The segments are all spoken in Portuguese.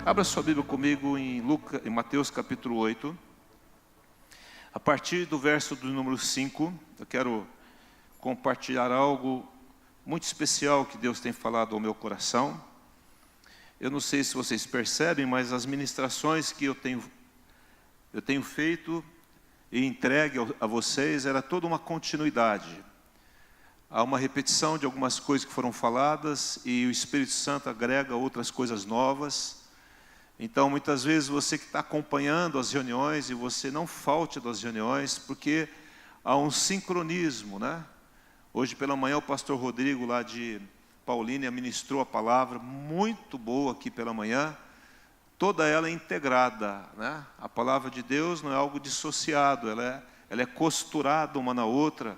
Abra sua Bíblia comigo em Mateus capítulo 8. A partir do verso do número 5, eu quero compartilhar algo muito especial que Deus tem falado ao meu coração. Eu não sei se vocês percebem, mas as ministrações que eu tenho feito e entregue a vocês, era toda uma continuidade. Há uma repetição de algumas coisas que foram faladas e o Espírito Santo agrega outras coisas novas. Então, muitas vezes, você que está acompanhando as reuniões, e você não falte das reuniões, porque há um sincronismo, né? Hoje pela manhã o pastor Rodrigo, lá de Paulínia, ministrou a palavra, muito boa aqui pela manhã, toda ela é integrada, né? A palavra de Deus não é algo dissociado, ela é costurada uma na outra,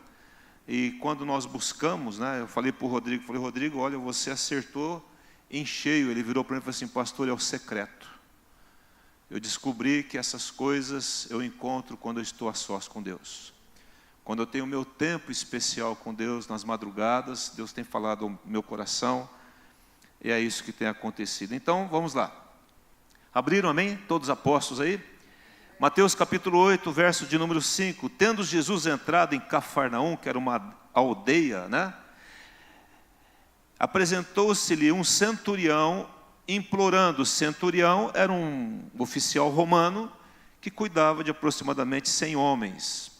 e quando nós buscamos, né? Eu falei para o Rodrigo, Rodrigo, olha, você acertou em cheio. Ele virou para mim e falou assim: pastor, é o secreto. Eu descobri que essas coisas eu encontro quando eu estou a sós com Deus. Quando eu tenho o meu tempo especial com Deus, nas madrugadas, Deus tem falado ao meu coração, e é isso que tem acontecido. Então, vamos lá. Abriram, amém? Todos os apóstolos aí? Mateus capítulo 8, verso de número 5. Tendo Jesus entrado em Cafarnaum, que era uma aldeia, né? Apresentou-se-lhe um centurião, implorando. O centurião era um oficial romano que cuidava de aproximadamente 100 homens.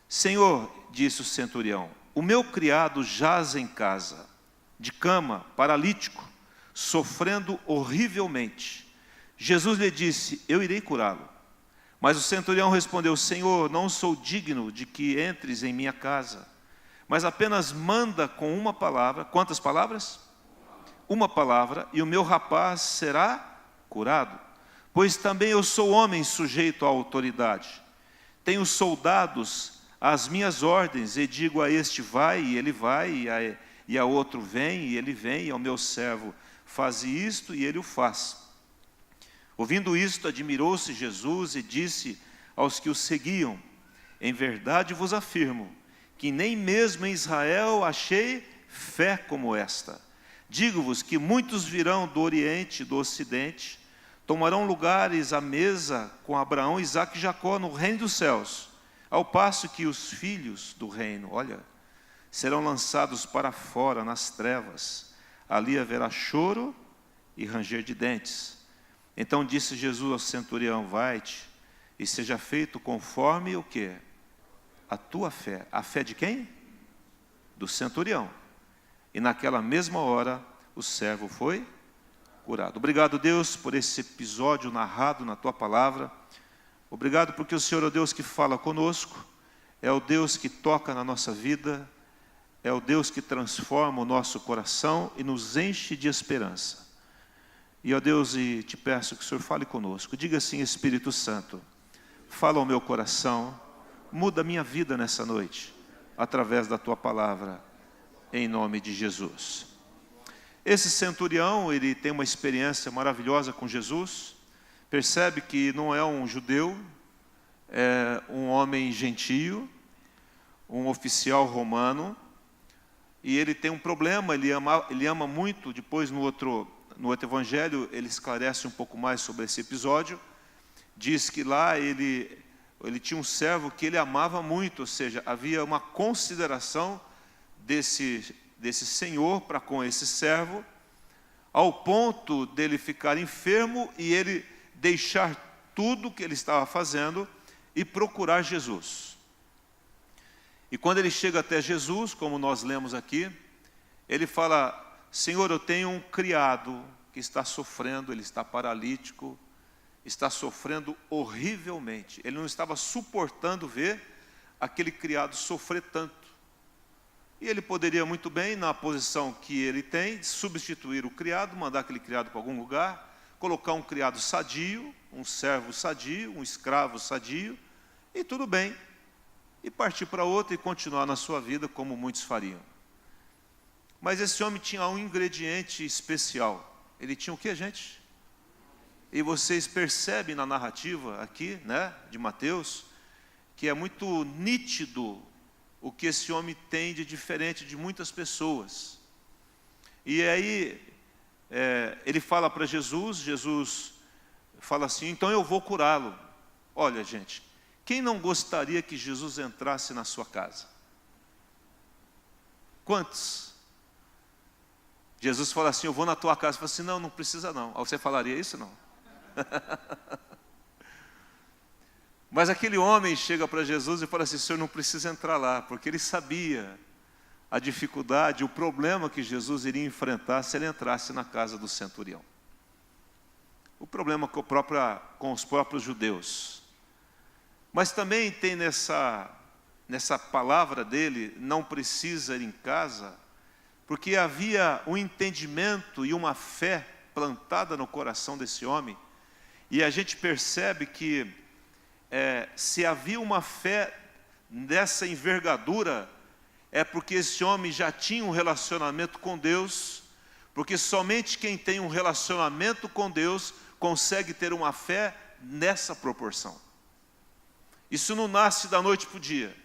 Senhor, disse o centurião, o meu criado jaz em casa, de cama, paralítico, sofrendo horrivelmente. Jesus lhe disse, eu irei curá-lo. Mas o centurião respondeu, Senhor, não sou digno de que entres em minha casa, mas apenas manda com uma palavra. Quantas palavras? Uma palavra, e o meu rapaz será curado. Pois também eu sou homem sujeito à autoridade. Tenho soldados às minhas ordens, e digo a este vai, e ele vai, e a outro vem, e ele vem, e ao meu servo faze isto, e ele o faz. Ouvindo isto, admirou-se Jesus e disse aos que o seguiam, em verdade vos afirmo, que nem mesmo em Israel achei fé como esta. Digo-vos que muitos virão do Oriente e do Ocidente, tomarão lugares à mesa com Abraão, Isaque e Jacó no reino dos céus, ao passo que os filhos do reino, olha, serão lançados para fora nas trevas, ali haverá choro e ranger de dentes. Então disse Jesus ao centurião, vai-te e seja feito conforme o quê? A tua fé. A fé de quem? Do centurião. E naquela mesma hora, o servo foi curado. Obrigado, Deus, por esse episódio narrado na tua palavra. Obrigado porque o Senhor é o Deus que fala conosco, é o Deus que toca na nossa vida, é o Deus que transforma o nosso coração e nos enche de esperança. E, ó Deus, e te peço que o Senhor fale conosco. Diga assim, Espírito Santo, fala ao meu coração, muda a minha vida nessa noite, através da tua palavra, em nome de Jesus. Esse centurião, ele tem uma experiência maravilhosa com Jesus, percebe que não é um judeu, é um homem gentio, um oficial romano, e ele tem um problema, ele ama muito. Depois no outro evangelho, ele esclarece um pouco mais sobre esse episódio, diz que lá ele tinha um servo que ele amava muito, ou seja, havia uma consideração desse senhor para com esse servo, ao ponto dele ficar enfermo e ele deixar tudo que ele estava fazendo e procurar Jesus. E quando ele chega até Jesus, como nós lemos aqui, ele fala, Senhor, eu tenho um criado que está sofrendo, ele está paralítico, está sofrendo horrivelmente. Ele não estava suportando ver aquele criado sofrer tanto. E ele poderia muito bem, na posição que ele tem, substituir o criado, mandar aquele criado para algum lugar, colocar um criado sadio, um servo sadio, um escravo sadio, e tudo bem. E partir para outro e continuar na sua vida como muitos fariam. Mas esse homem tinha um ingrediente especial. Ele tinha o que, gente? E vocês percebem na narrativa aqui, né, de Mateus, que é muito nítido o que esse homem tem de diferente de muitas pessoas. E aí, ele fala para Jesus, Jesus fala assim, então eu vou curá-lo. Olha, gente, quem não gostaria que Jesus entrasse na sua casa? Quantos? Jesus fala assim, eu vou na tua casa. Fala assim, não, não precisa não. Aí você falaria isso? Não. Mas aquele homem chega para Jesus e fala assim, o senhor não precisa entrar lá, porque ele sabia a dificuldade, o problema que Jesus iria enfrentar se ele entrasse na casa do centurião. O problema com os próprios judeus. Mas também tem nessa palavra dele, não precisa ir em casa, porque havia um entendimento e uma fé plantada no coração desse homem, e a gente percebe que se havia uma fé dessa envergadura, é porque esse homem já tinha um relacionamento com Deus, porque somente quem tem um relacionamento com Deus consegue ter uma fé nessa proporção. Isso não nasce da noite para o dia,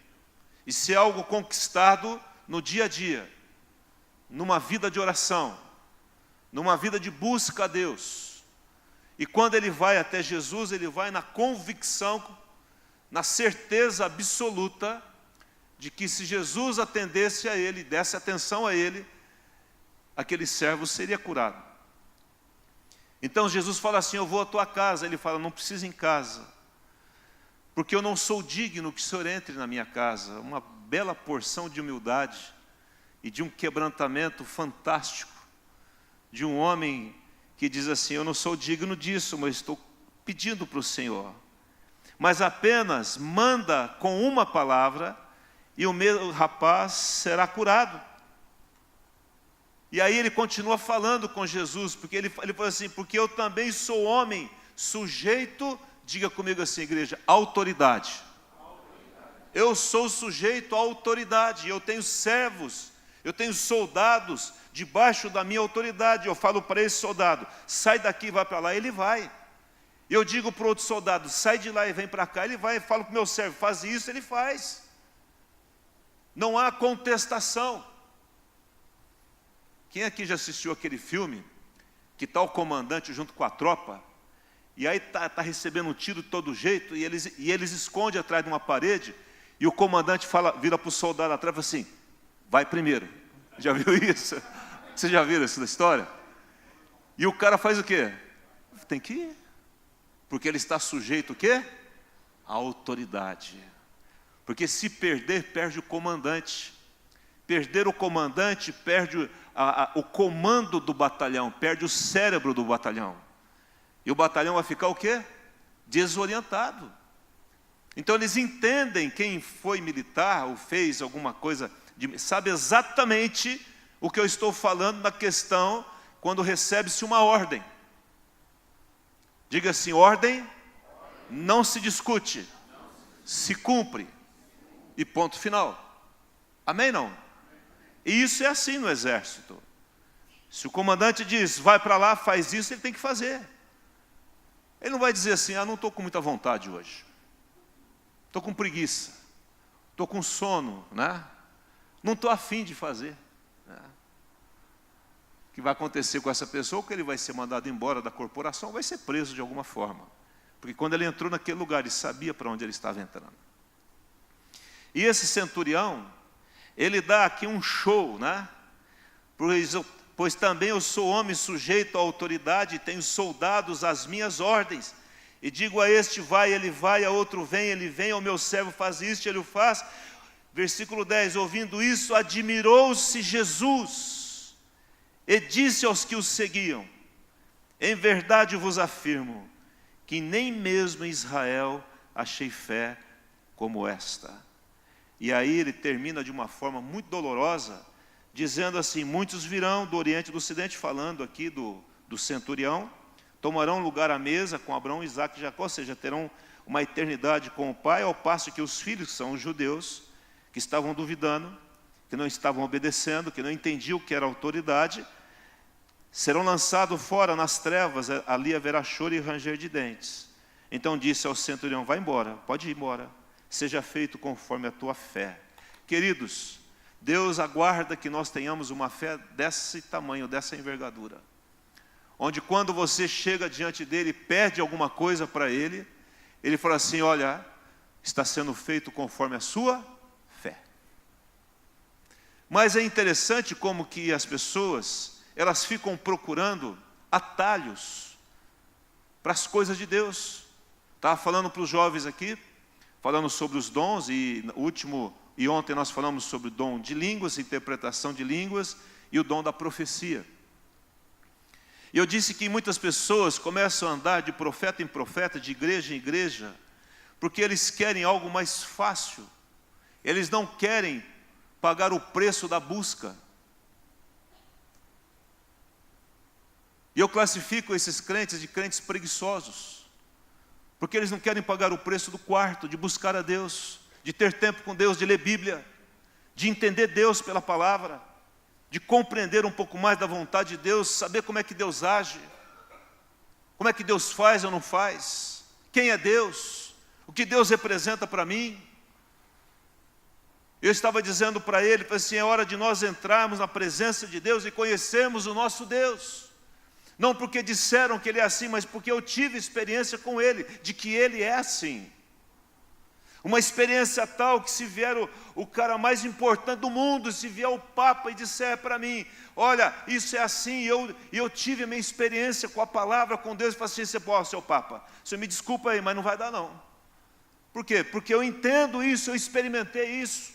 isso é algo conquistado no dia a dia, numa vida de oração, numa vida de busca a Deus. E quando ele vai até Jesus, ele vai na convicção, na certeza absoluta de que se Jesus atendesse a ele, desse atenção a ele, aquele servo seria curado. Então Jesus fala assim, eu vou à tua casa. Ele fala, não precisa ir em casa, porque eu não sou digno que o senhor entre na minha casa. Uma bela porção de humildade e de um quebrantamento fantástico, de um homem que diz assim, eu não sou digno disso, mas estou pedindo para o Senhor. Mas apenas manda com uma palavra e o meu rapaz será curado. E aí ele continua falando com Jesus, porque ele fala assim, porque eu também sou homem sujeito, diga comigo assim, igreja, autoridade. Eu sou sujeito à autoridade, eu tenho servos, eu tenho soldados debaixo da minha autoridade. Eu falo para esse soldado, sai daqui e vai para lá, ele vai. Eu digo para o outro soldado, sai de lá e vem para cá, ele vai. Eu falo para o meu servo, faz isso, ele faz. Não há contestação. Quem aqui já assistiu aquele filme, que está o comandante junto com a tropa, e aí está recebendo um tiro de todo jeito, e eles escondem atrás de uma parede, e o comandante vira para o soldado atrás e fala assim, vai primeiro. Já viu isso? Vocês já viram essa história? E o cara faz o quê? Tem que ir. Porque ele está sujeito o quê? À autoridade. Porque se perder, perde o comandante. Perder o comandante, perde o comando do batalhão, perde o cérebro do batalhão. E o batalhão vai ficar o quê? Desorientado. Então eles entendem, quem foi militar ou fez alguma coisa, sabe exatamente o que eu estou falando na questão quando recebe-se uma ordem. Diga assim, ordem não se discute, se cumpre. E ponto final. Amém, não? E isso é assim no exército. Se o comandante diz, vai para lá, faz isso, ele tem que fazer. Ele não vai dizer assim, não estou com muita vontade hoje. Estou com preguiça. Estou com sono, né? Não estou afim de fazer. Né? O que vai acontecer com essa pessoa? Que ele vai ser mandado embora da corporação, vai ser preso de alguma forma. Porque quando ele entrou naquele lugar, ele sabia para onde ele estava entrando. E esse centurião, ele dá aqui um show, né? Pois também eu sou homem sujeito à autoridade, e tenho soldados às minhas ordens. E digo a este, vai, ele vai, a outro vem, ele vem, ao meu servo faz isto, ele o faz. Versículo 10, ouvindo isso, admirou-se Jesus, e disse aos que o seguiam, em verdade vos afirmo, que nem mesmo em Israel achei fé como esta. E aí ele termina de uma forma muito dolorosa, dizendo assim, muitos virão do Oriente e do Ocidente, falando aqui do centurião, tomarão lugar à mesa com Abraão, Isaque e Jacó, ou seja, terão uma eternidade com o Pai, ao passo que os filhos, que são os judeus, que estavam duvidando, que não estavam obedecendo, que não entendiam o que era autoridade, serão lançados fora nas trevas, ali haverá choro e ranger de dentes. Então disse ao centurião, vai embora, pode ir embora, seja feito conforme a tua fé. Queridos, Deus aguarda que nós tenhamos uma fé desse tamanho, dessa envergadura. onde quando você chega diante dele e pede alguma coisa para ele, ele fala assim: olha, está sendo feito conforme a sua fé. Mas é interessante como que as pessoas, elas ficam procurando atalhos para as coisas de Deus. Estava falando para os jovens aqui, falando sobre os dons, e ontem nós falamos sobre o dom de línguas, interpretação de línguas, e o dom da profecia. E eu disse que muitas pessoas começam a andar de profeta em profeta, de igreja em igreja, porque eles querem algo mais fácil. Eles não querem pagar o preço da busca. E eu classifico esses crentes de crentes preguiçosos, porque eles não querem pagar o preço do quarto, de buscar a Deus, de ter tempo com Deus, de ler Bíblia, de entender Deus pela palavra, de compreender um pouco mais da vontade de Deus, saber como é que Deus age, como é que Deus faz ou não faz, quem é Deus, o que Deus representa para mim. Eu estava dizendo para ele, assim, é hora de nós entrarmos na presença de Deus e conhecermos o nosso Deus, não porque disseram que Ele é assim, mas porque eu tive experiência com Ele, de que Ele é assim. Uma experiência tal que se vier o cara mais importante do mundo, se vier o Papa e disser para mim, olha, isso é assim, e eu tive a minha experiência com a palavra, com Deus, e falei assim, seu Papa, você me desculpa aí, mas não vai dar não. Por quê? Porque eu entendo isso, eu experimentei isso.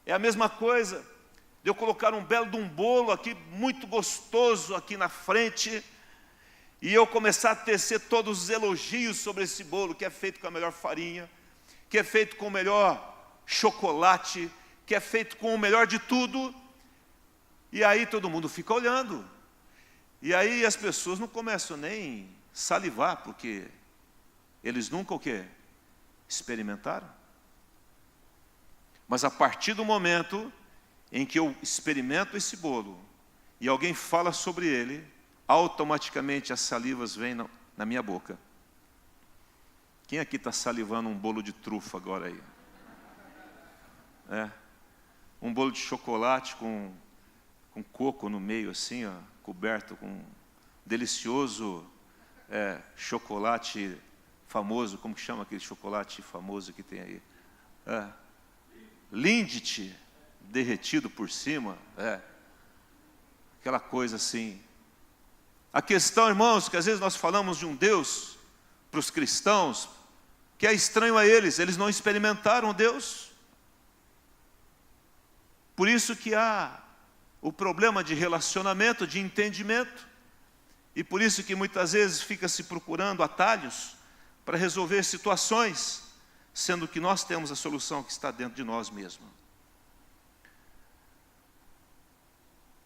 É a mesma coisa de eu colocar um belo de um bolo aqui, muito gostoso aqui na frente, e eu começar a tecer todos os elogios sobre esse bolo, que é feito com a melhor farinha, que é feito com o melhor chocolate, que é feito com o melhor de tudo, e aí todo mundo fica olhando, e aí as pessoas não começam nem salivar, porque eles nunca o quê? Experimentaram. Mas a partir do momento em que eu experimento esse bolo, e alguém fala sobre ele, automaticamente as salivas vêm na minha boca. Quem aqui está salivando um bolo de trufa agora aí? Um bolo de chocolate com coco no meio assim, ó, coberto com um delicioso chocolate famoso, como que chama aquele chocolate famoso que tem aí? Lindt derretido por cima, aquela coisa assim. A questão, irmãos, que às vezes nós falamos de um Deus para os cristãos, que é estranho a eles não experimentaram Deus. Por isso que há o problema de relacionamento, de entendimento, e por isso que muitas vezes fica se procurando atalhos para resolver situações, sendo que nós temos a solução que está dentro de nós mesmos.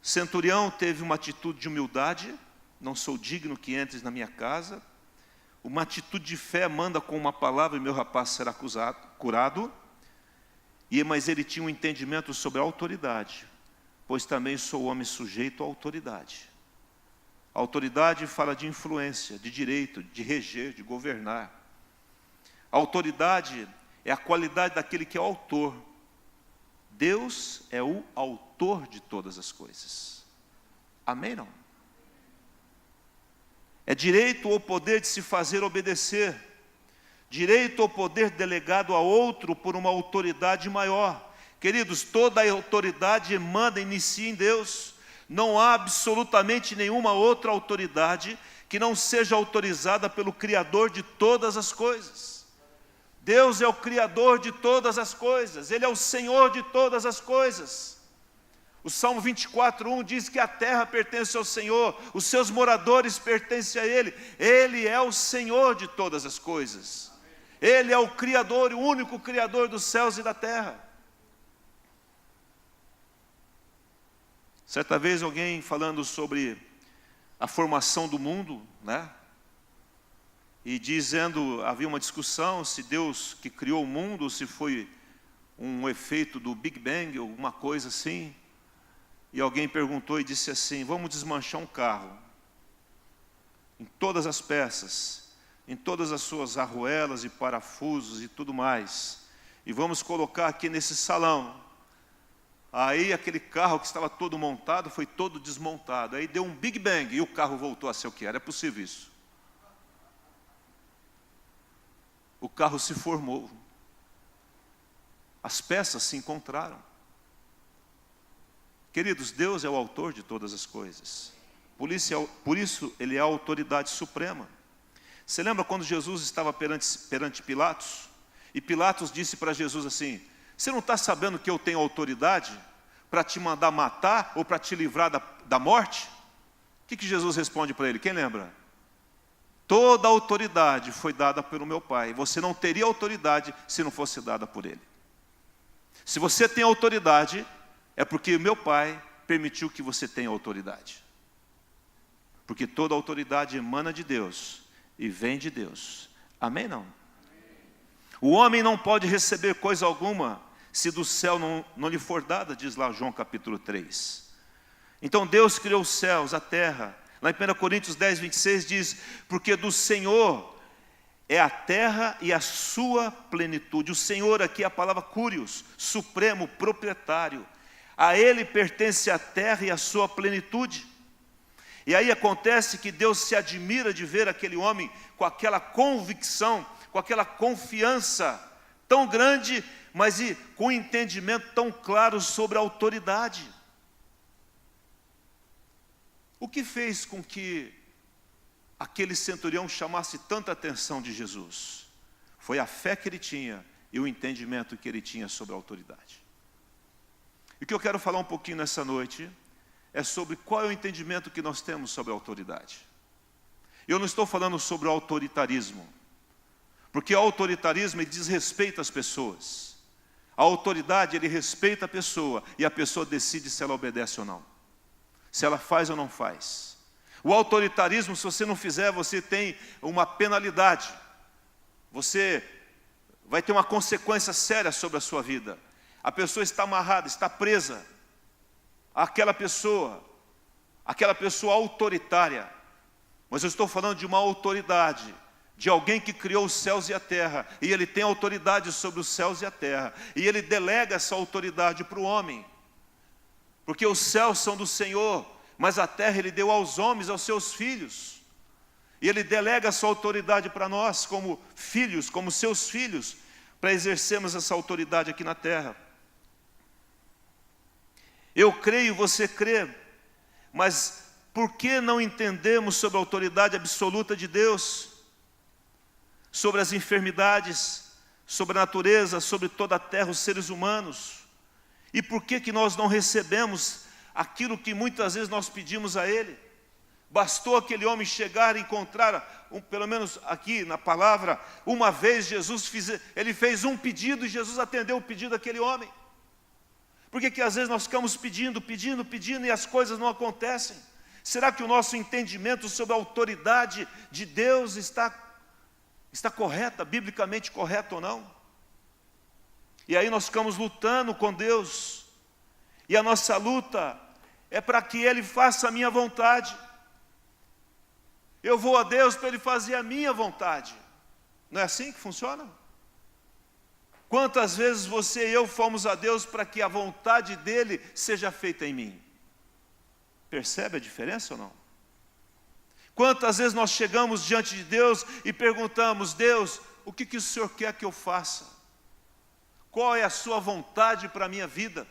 Centurião teve uma atitude de humildade, não sou digno que entres na minha casa. Uma atitude de fé, manda com uma palavra e meu rapaz será curado. Mas ele tinha um entendimento sobre a autoridade, pois também sou homem sujeito à autoridade. A autoridade fala de influência, de direito, de reger, de governar. A autoridade é a qualidade daquele que é o autor. Deus é o autor de todas as coisas. Amém, não? É direito ou poder de se fazer obedecer. Direito ou poder delegado a outro por uma autoridade maior. Queridos, toda a autoridade emana, inicia em Deus. Não há absolutamente nenhuma outra autoridade que não seja autorizada pelo Criador de todas as coisas. Deus é o Criador de todas as coisas. Ele é o Senhor de todas as coisas. O Salmo 24:1 diz que a terra pertence ao Senhor, os seus moradores pertencem a Ele. Ele é o Senhor de todas as coisas. Ele é o Criador, o único Criador dos céus e da terra. Certa vez alguém falando sobre a formação do mundo, né? E dizendo, havia uma discussão se Deus que criou o mundo, se foi um efeito do Big Bang, alguma coisa assim. E alguém perguntou e disse assim, vamos desmanchar um carro, em todas as peças, em todas as suas arruelas e parafusos e tudo mais, e vamos colocar aqui nesse salão. Aí aquele carro que estava todo montado foi todo desmontado. Aí deu um Big Bang e o carro voltou a ser o que era. É possível isso? O carro se formou. As peças se encontraram. Queridos, Deus é o autor de todas as coisas. Por isso Ele é a autoridade suprema. Você lembra quando Jesus estava perante Pilatos? E Pilatos disse para Jesus assim: você não está sabendo que eu tenho autoridade para te mandar matar ou para te livrar da morte? O que Jesus responde para ele? Quem lembra? Toda a autoridade foi dada pelo meu Pai. Você não teria autoridade se não fosse dada por Ele. Se você tem autoridade, é porque o meu Pai permitiu que você tenha autoridade. Porque toda autoridade emana de Deus e vem de Deus. Amém, não? O homem não pode receber coisa alguma se do céu não lhe for dada, diz lá João capítulo 3. Então Deus criou os céus, a terra. Lá em 1 Coríntios 10, 26 diz: porque do Senhor é a terra e a sua plenitude. O Senhor aqui é a palavra Curios, supremo, proprietário. A Ele pertence a terra e a sua plenitude. E aí acontece que Deus se admira de ver aquele homem com aquela convicção, com aquela confiança tão grande, mas com um entendimento tão claro sobre a autoridade. O que fez com que aquele centurião chamasse tanta atenção de Jesus? Foi a fé que ele tinha e o entendimento que ele tinha sobre a autoridade. E o que eu quero falar um pouquinho nessa noite é sobre qual é o entendimento que nós temos sobre a autoridade. Eu não estou falando sobre o autoritarismo, porque o autoritarismo ele diz respeito às pessoas. A autoridade, ele respeita a pessoa e a pessoa decide se ela obedece ou não, se ela faz ou não faz. O autoritarismo, se você não fizer, você tem uma penalidade, você vai ter uma consequência séria sobre a sua vida. A pessoa está amarrada, está presa àquela pessoa autoritária. Mas eu estou falando de uma autoridade, de alguém que criou os céus e a terra, e ele tem autoridade sobre os céus e a terra, e ele delega essa autoridade para o homem, porque os céus são do Senhor, mas a terra ele deu aos homens, aos seus filhos, e ele delega essa autoridade para nós, como filhos, como seus filhos, para exercermos essa autoridade aqui na terra. Eu creio, você crê, mas por que não entendemos sobre a autoridade absoluta de Deus? Sobre as enfermidades, sobre a natureza, sobre toda a terra, os seres humanos. E por que nós não recebemos aquilo que muitas vezes nós pedimos a Ele? Bastou aquele homem chegar e encontrar, pelo menos aqui na palavra, uma vez Jesus ele fez um pedido e Jesus atendeu o pedido daquele homem. Por que às vezes nós ficamos pedindo e as coisas não acontecem? Será que o nosso entendimento sobre a autoridade de Deus está correta, biblicamente correta ou não? E aí nós ficamos lutando com Deus, e a nossa luta é para que Ele faça a minha vontade. Eu vou a Deus para Ele fazer a minha vontade. Não é assim que funciona? Quantas vezes você e eu fomos a Deus para que a vontade dEle seja feita em mim? Percebe a diferença ou não? Quantas vezes nós chegamos diante de Deus e perguntamos: Deus, o que o Senhor quer que eu faça? Qual é a sua vontade para a minha vida?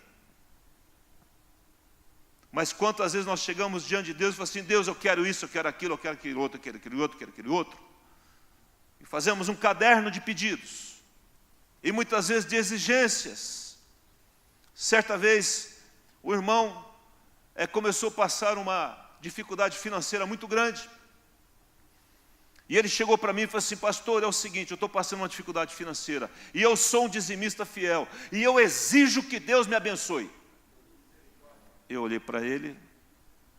Mas quantas vezes nós chegamos diante de Deus e falamos assim: Deus, eu quero isso, eu quero aquilo, eu quero aquele outro, eu quero aquele outro, eu quero aquele outro. E fazemos um caderno de pedidos. E muitas vezes de exigências. Certa vez, o irmão começou a passar uma dificuldade financeira muito grande. E ele chegou para mim e falou assim: pastor, é o seguinte, eu estou passando uma dificuldade financeira, e eu sou um dizimista fiel, e eu exijo que Deus me abençoe. Eu olhei para ele,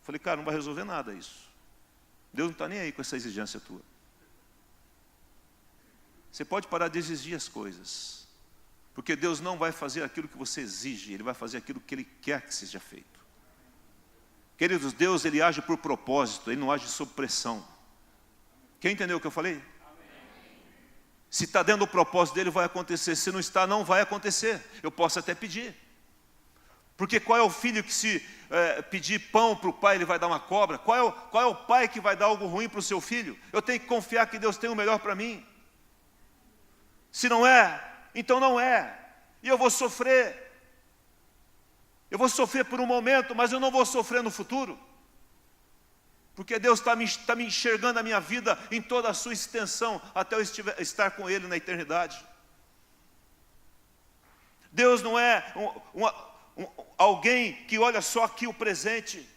falei: cara, não vai resolver nada isso. Deus não está nem aí com essa exigência tua. Você pode parar de exigir as coisas, porque Deus não vai fazer aquilo que você exige, Ele vai fazer aquilo que Ele quer que seja feito. Queridos, Deus ele age por propósito, Ele não age sob pressão. Quem entendeu o que eu falei? Amém. Se está dentro do propósito dele, vai acontecer. Se não está, não vai acontecer. Eu posso até pedir. Porque qual é o filho que se pedir pão para o pai, ele vai dar uma cobra? Qual é o pai que vai dar algo ruim para o seu filho? Eu tenho que confiar que Deus tem o melhor para mim. Se não é, então não é. E eu vou sofrer. Eu vou sofrer por um momento, mas eu não vou sofrer no futuro. Porque Deus está me enxergando a minha vida em toda a sua extensão, até eu estar com Ele na eternidade. Deus não é alguém que olha só aqui o presente.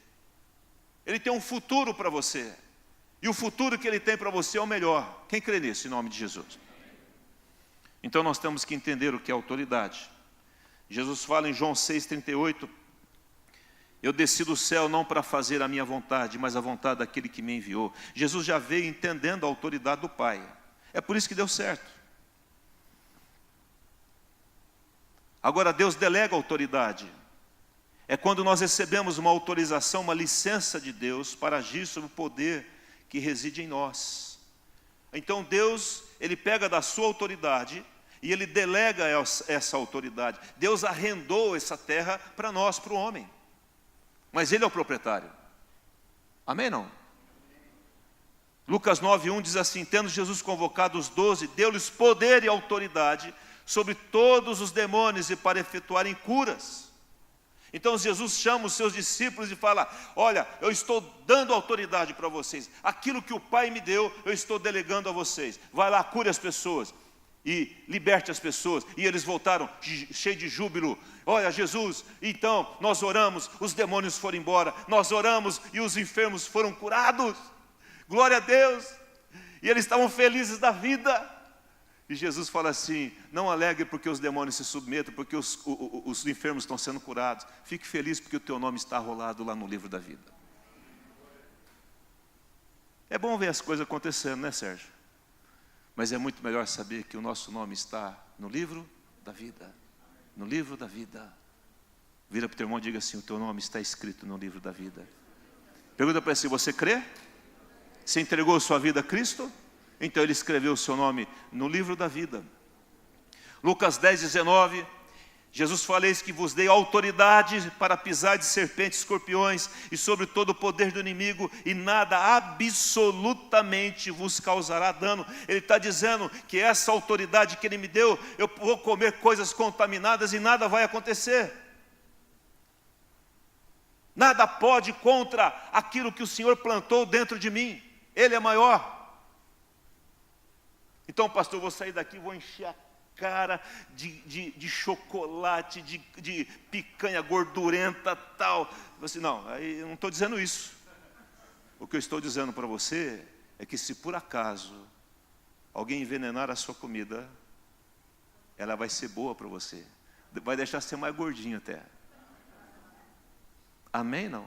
Ele tem um futuro para você. E o futuro que Ele tem para você é o melhor. Quem crê nisso, em nome de Jesus? Então nós temos que entender o que é autoridade. Jesus fala em João 6,38, eu desci do céu não para fazer a minha vontade, mas a vontade daquele que me enviou. Jesus já veio entendendo a autoridade do Pai. É por isso que deu certo. Agora Deus delega autoridade. É quando nós recebemos uma autorização, uma licença de Deus para agir sobre o poder que reside em nós. Então Deus, Ele pega da sua autoridade e Ele delega essa autoridade. Deus arrendou essa terra para nós, para o homem. Mas Ele é o proprietário. Amém, não? Lucas 9:1 diz assim, tendo Jesus convocado os 12, deu-lhes poder e autoridade sobre todos os demônios e para efetuarem curas. Então Jesus chama os seus discípulos e fala, olha, eu estou dando autoridade para vocês. Aquilo que o Pai me deu, eu estou delegando a vocês. Vai lá, cure as pessoas e liberte as pessoas. E eles voltaram cheios de júbilo. Olha, Jesus, então nós oramos, os demônios foram embora. Nós oramos e os enfermos foram curados. Glória a Deus. E eles estavam felizes da vida. E Jesus fala assim, não alegre porque os demônios se submetam, porque os enfermos estão sendo curados. Fique feliz porque o teu nome está rolado lá no livro da vida. É bom ver as coisas acontecendo, né, Sérgio? Mas é muito melhor saber que o nosso nome está no livro da vida. No livro da vida. Vira para o teu irmão e diga assim, o teu nome está escrito no livro da vida. Pergunta para ele assim, você crê? Você entregou sua vida a Cristo? Então Ele escreveu o seu nome no livro da vida. Lucas 10:19, Jesus fala, eis que vos dei autoridade para pisar de serpentes, escorpiões e sobre todo o poder do inimigo, e nada absolutamente vos causará dano. Ele está dizendo que essa autoridade que Ele me deu, eu vou comer coisas contaminadas e nada vai acontecer. Nada pode contra aquilo que o Senhor plantou dentro de mim. Ele é maior. Então, pastor, eu vou sair daqui e vou encher a cara de chocolate, de picanha gordurenta, tal. Assim, não, aí eu não estou dizendo isso. O que eu estou dizendo para você é que se por acaso alguém envenenar a sua comida, ela vai ser boa para você. Vai deixar você mais gordinho até. Amém, não?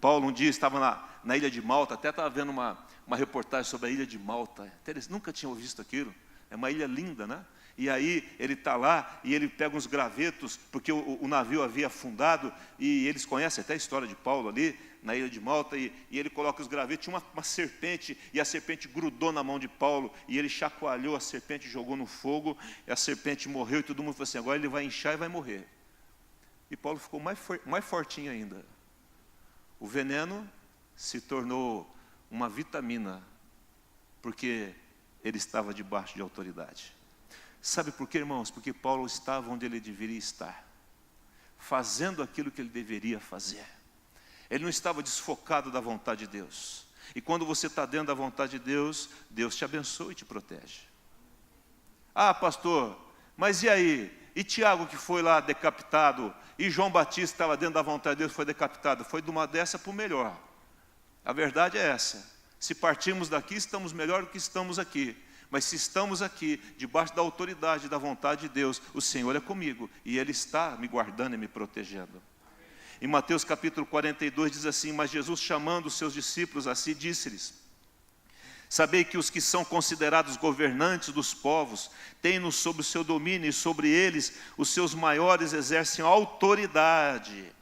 Paulo um dia estava na ilha de Malta, até estava vendo uma reportagem sobre a ilha de Malta. Eles nunca tinham visto aquilo. É uma ilha linda, né? E aí ele está lá e ele pega uns gravetos, porque o navio havia afundado, e eles conhecem até a história de Paulo ali, na ilha de Malta, e ele coloca os gravetos, tinha uma serpente, e a serpente grudou na mão de Paulo, e ele chacoalhou a serpente, jogou no fogo, e a serpente morreu, e todo mundo falou assim, agora ele vai inchar e vai morrer. E Paulo ficou mais fortinho ainda. O veneno se tornou uma vitamina, porque ele estava debaixo de autoridade. Sabe por quê, irmãos? Porque Paulo estava onde ele deveria estar, fazendo aquilo que ele deveria fazer. Ele não estava desfocado da vontade de Deus. E quando você está dentro da vontade de Deus, Deus te abençoa e te protege. Ah, pastor, mas e aí? E Tiago que foi lá decapitado, e João Batista estava dentro da vontade de Deus, foi decapitado. Foi de uma dessa para o melhor. A verdade é essa. Se partirmos daqui, estamos melhor do que estamos aqui. Mas se estamos aqui, debaixo da autoridade, da vontade de Deus, o Senhor é comigo, e Ele está me guardando e me protegendo. Em Mateus capítulo 42 diz assim, mas Jesus chamando os seus discípulos a si, disse-lhes, sabei que os que são considerados governantes dos povos, têm-nos sob o seu domínio, e sobre eles os seus maiores exercem autoridade.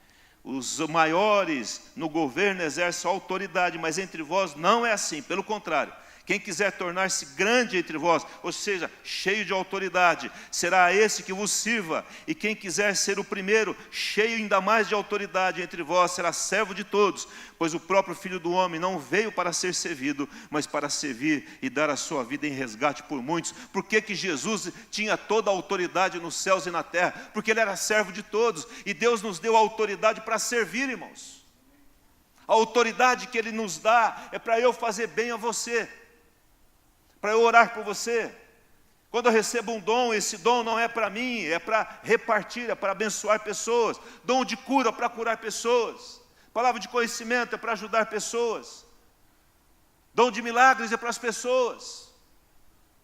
Os maiores no governo exercem autoridade, mas entre vós não é assim, pelo contrário. Quem quiser tornar-se grande entre vós, ou seja, cheio de autoridade, será esse que vos sirva. E quem quiser ser o primeiro, cheio ainda mais de autoridade entre vós, será servo de todos. Pois o próprio Filho do Homem não veio para ser servido, mas para servir e dar a sua vida em resgate por muitos. Por que Jesus tinha toda a autoridade nos céus e na terra? Porque Ele era servo de todos. E Deus nos deu a autoridade para servir, irmãos. A autoridade que Ele nos dá é para eu fazer bem a você, para eu orar por você. Quando eu recebo um dom, esse dom não é para mim, é para repartir, é para abençoar pessoas. Dom de cura para curar pessoas. Palavra de conhecimento é para ajudar pessoas. Dom de milagres é para as pessoas.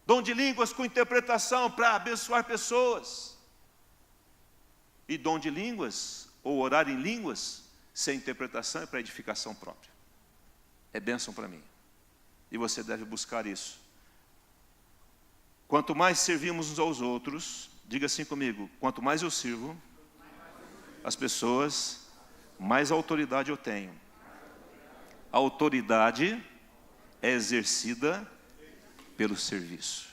Dom de línguas com interpretação para abençoar pessoas. E dom de línguas, ou orar em línguas, sem interpretação, é para edificação própria. É bênção para mim. E você deve buscar isso. Quanto mais servimos uns aos outros, diga assim comigo, quanto mais eu sirvo as pessoas, mais autoridade eu tenho. A autoridade é exercida pelo serviço.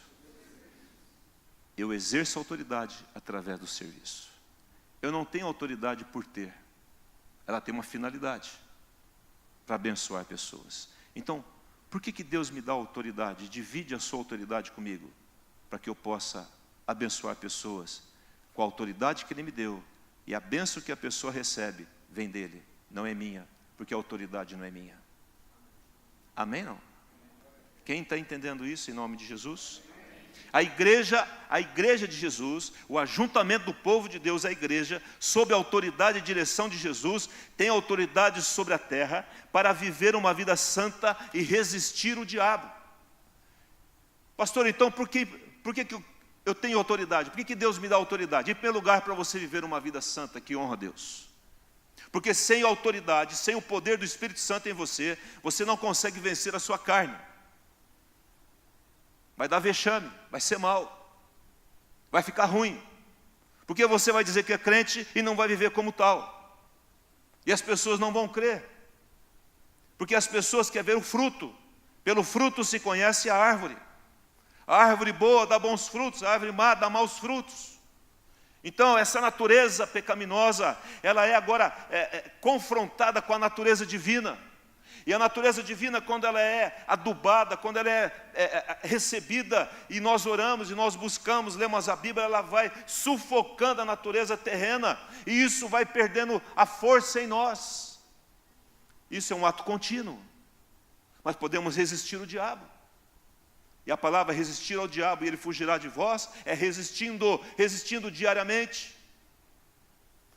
Eu exerço autoridade através do serviço. Eu não tenho autoridade por ter. Ela tem uma finalidade, para abençoar pessoas. Então, por que Deus me dá autoridade? Divide a sua autoridade comigo, para que eu possa abençoar pessoas com a autoridade que Ele me deu. E a bênção que a pessoa recebe vem dEle, não é minha, porque a autoridade não é minha. Amém, não? Quem está entendendo isso em nome de Jesus? A igreja de Jesus, o ajuntamento do povo de Deus, a igreja, sob a autoridade e direção de Jesus, tem autoridade sobre a terra para viver uma vida santa e resistir o diabo. Pastor, então por que eu tenho autoridade? Por que Deus me dá autoridade? Em primeiro lugar, para você viver uma vida santa que honra a Deus. Porque sem autoridade, sem o poder do Espírito Santo em você, você não consegue vencer a sua carne. Vai dar vexame, vai ser mal, vai ficar ruim. Porque você vai dizer que é crente e não vai viver como tal. E as pessoas não vão crer. Porque as pessoas querem ver o fruto. Pelo fruto se conhece a árvore. A árvore boa dá bons frutos, a árvore má dá maus frutos. Então, essa natureza pecaminosa, ela é agora confrontada com a natureza divina. E a natureza divina, quando ela é adubada, quando ela é recebida, e nós oramos, e nós buscamos, lemos a Bíblia, ela vai sufocando a natureza terrena, e isso vai perdendo a força em nós. Isso é um ato contínuo. Mas podemos resistir ao diabo. E a palavra resistir ao diabo e ele fugirá de vós, é resistindo diariamente.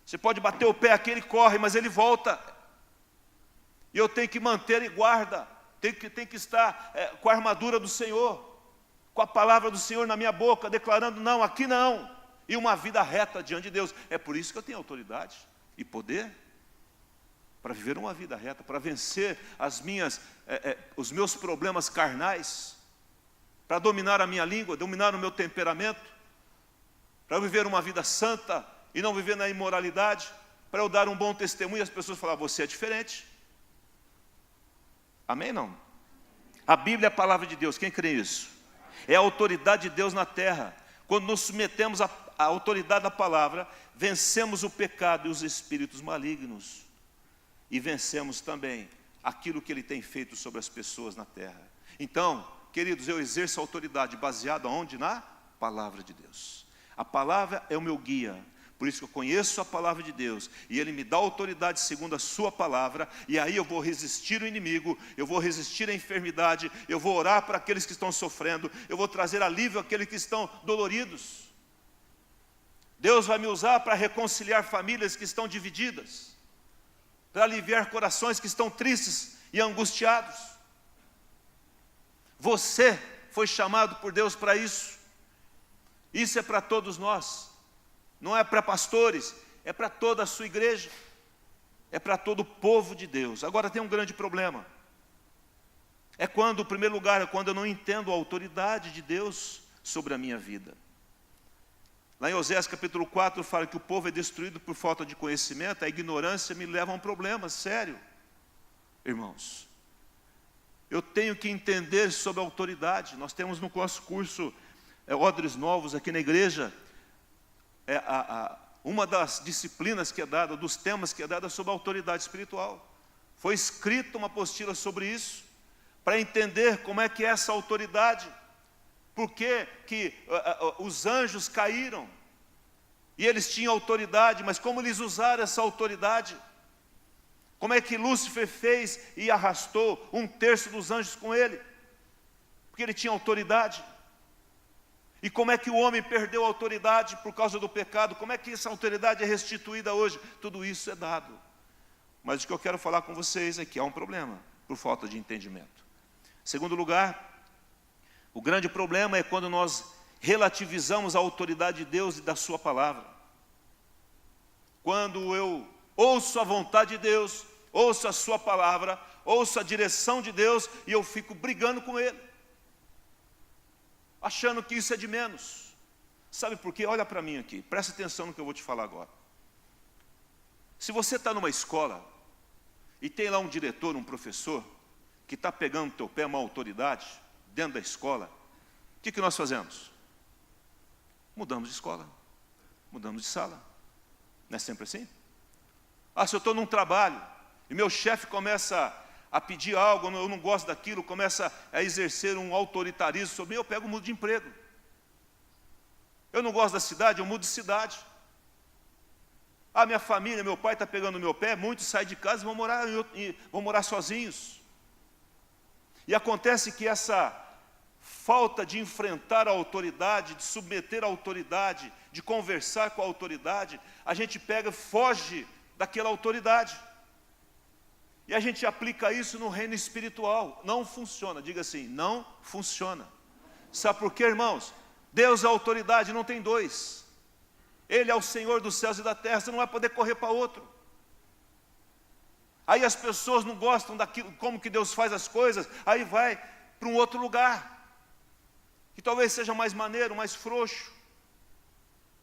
Você pode bater o pé aqui, ele corre, mas ele volta. E eu tenho que manter e guarda, tenho que estar com a armadura do Senhor, com a palavra do Senhor na minha boca, declarando não, aqui não, e uma vida reta diante de Deus. É por isso que eu tenho autoridade e poder, para viver uma vida reta, para vencer os meus problemas carnais, para dominar a minha língua, dominar o meu temperamento, para viver uma vida santa e não viver na imoralidade, para eu dar um bom testemunho e as pessoas falarem, você é diferente. Amém, não? A Bíblia é a palavra de Deus, quem crê nisso? É a autoridade de Deus na terra. Quando nos submetemos à autoridade da palavra, vencemos o pecado e os espíritos malignos. E vencemos também aquilo que Ele tem feito sobre as pessoas na terra. Então, queridos, eu exerço a autoridade baseada onde? Na palavra de Deus. A palavra é o meu guia. Por isso que eu conheço a palavra de Deus, e Ele me dá autoridade segundo a sua palavra, e aí eu vou resistir o inimigo, eu vou resistir a enfermidade, eu vou orar para aqueles que estão sofrendo, eu vou trazer alívio àqueles que estão doloridos. Deus vai me usar para reconciliar famílias que estão divididas, para aliviar corações que estão tristes e angustiados. Você foi chamado por Deus para isso. Isso é para todos nós. Não é para pastores, é para toda a sua igreja, é para todo o povo de Deus. Agora tem um grande problema. É quando, em primeiro lugar, é quando eu não entendo a autoridade de Deus sobre a minha vida. Lá em Oséias capítulo 4 fala que o povo é destruído por falta de conhecimento, a ignorância me leva a um problema sério, irmãos. Eu tenho que entender sobre a autoridade. Nós temos no nosso curso Odres Novos aqui na igreja, uma das disciplinas que é dada, dos temas que é dada sobre a autoridade espiritual. Foi escrita uma apostila sobre isso, para entender como é que é essa autoridade, por que os anjos caíram, e eles tinham autoridade, mas como eles usaram essa autoridade? Como é que Lúcifer fez e arrastou 1/3 dos anjos com ele? Porque ele tinha autoridade. E como é que o homem perdeu a autoridade por causa do pecado? Como é que essa autoridade é restituída hoje? Tudo isso é dado. Mas o que eu quero falar com vocês é que há um problema, por falta de entendimento. Em segundo lugar, o grande problema é quando nós relativizamos a autoridade de Deus e da sua palavra. Quando eu ouço a vontade de Deus, ouço a sua palavra, ouço a direção de Deus e eu fico brigando com ele, achando que isso é de menos. Sabe por quê? Olha para mim aqui, presta atenção no que eu vou te falar agora. Se você está numa escola e tem lá um diretor, um professor, que está pegando no teu pé uma autoridade dentro da escola, o que nós fazemos? Mudamos de escola, mudamos de sala. Não é sempre assim? Se eu estou num trabalho e meu chefe começa a pedir algo, eu não gosto daquilo, começa a exercer um autoritarismo sobre mim, eu pego e mudo de emprego. Eu não gosto da cidade, eu mudo de cidade. Minha família, meu pai está pegando no meu pé, muitos saem de casa e vão morar sozinhos. E acontece que essa falta de enfrentar a autoridade, de submeter a autoridade, de conversar com a autoridade, a gente pega e foge daquela autoridade. E a gente aplica isso no reino espiritual. Não funciona, diga assim, não funciona. Sabe por quê, irmãos? Deus é autoridade, não tem dois. Ele é o Senhor dos céus e da terra, você não vai poder correr para outro. Aí as pessoas não gostam daquilo, como que Deus faz as coisas, aí vai para um outro lugar, que talvez seja mais maneiro, mais frouxo.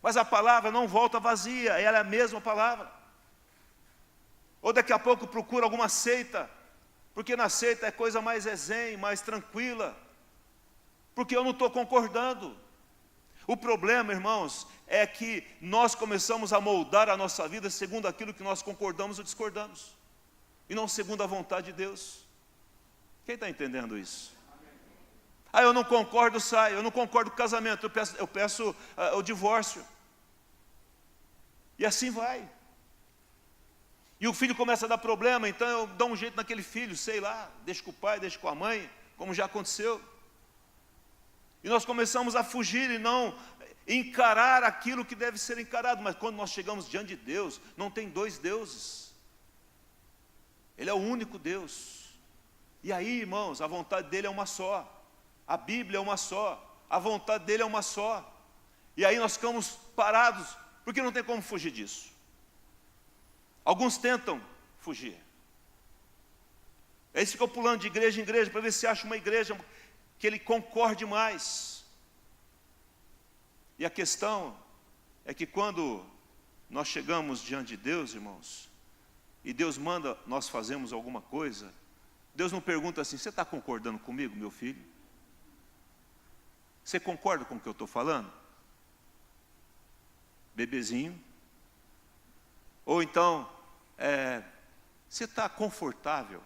Mas a palavra não volta vazia, ela é a mesma palavra. Ou daqui a pouco procura alguma seita, porque na seita é coisa mais zen, mais tranquila, porque eu não estou concordando. O problema, irmãos, é que nós começamos a moldar a nossa vida segundo aquilo que nós concordamos ou discordamos, e não segundo a vontade de Deus. Quem está entendendo isso? Eu não concordo, saio. Eu não concordo com o casamento, eu peço o divórcio. E assim vai. E o filho começa a dar problema, então eu dou um jeito naquele filho, sei lá, deixo com o pai, deixo com a mãe, como já aconteceu. E nós começamos a fugir e não encarar aquilo que deve ser encarado. Mas quando nós chegamos diante de Deus, não tem dois deuses. Ele é o único Deus. E aí, irmãos, a vontade dele é uma só. A Bíblia é uma só. A vontade dele é uma só. E aí nós ficamos parados, porque não tem como fugir disso. Alguns tentam fugir. Eles ficam pulando de igreja em igreja para ver se acha uma igreja que ele concorde mais. E a questão é que quando nós chegamos diante de Deus, irmãos, e Deus manda nós fazermos alguma coisa, Deus não pergunta assim, você está concordando comigo, meu filho? Você concorda com o que eu estou falando? Bebezinho? Ou então, você está confortável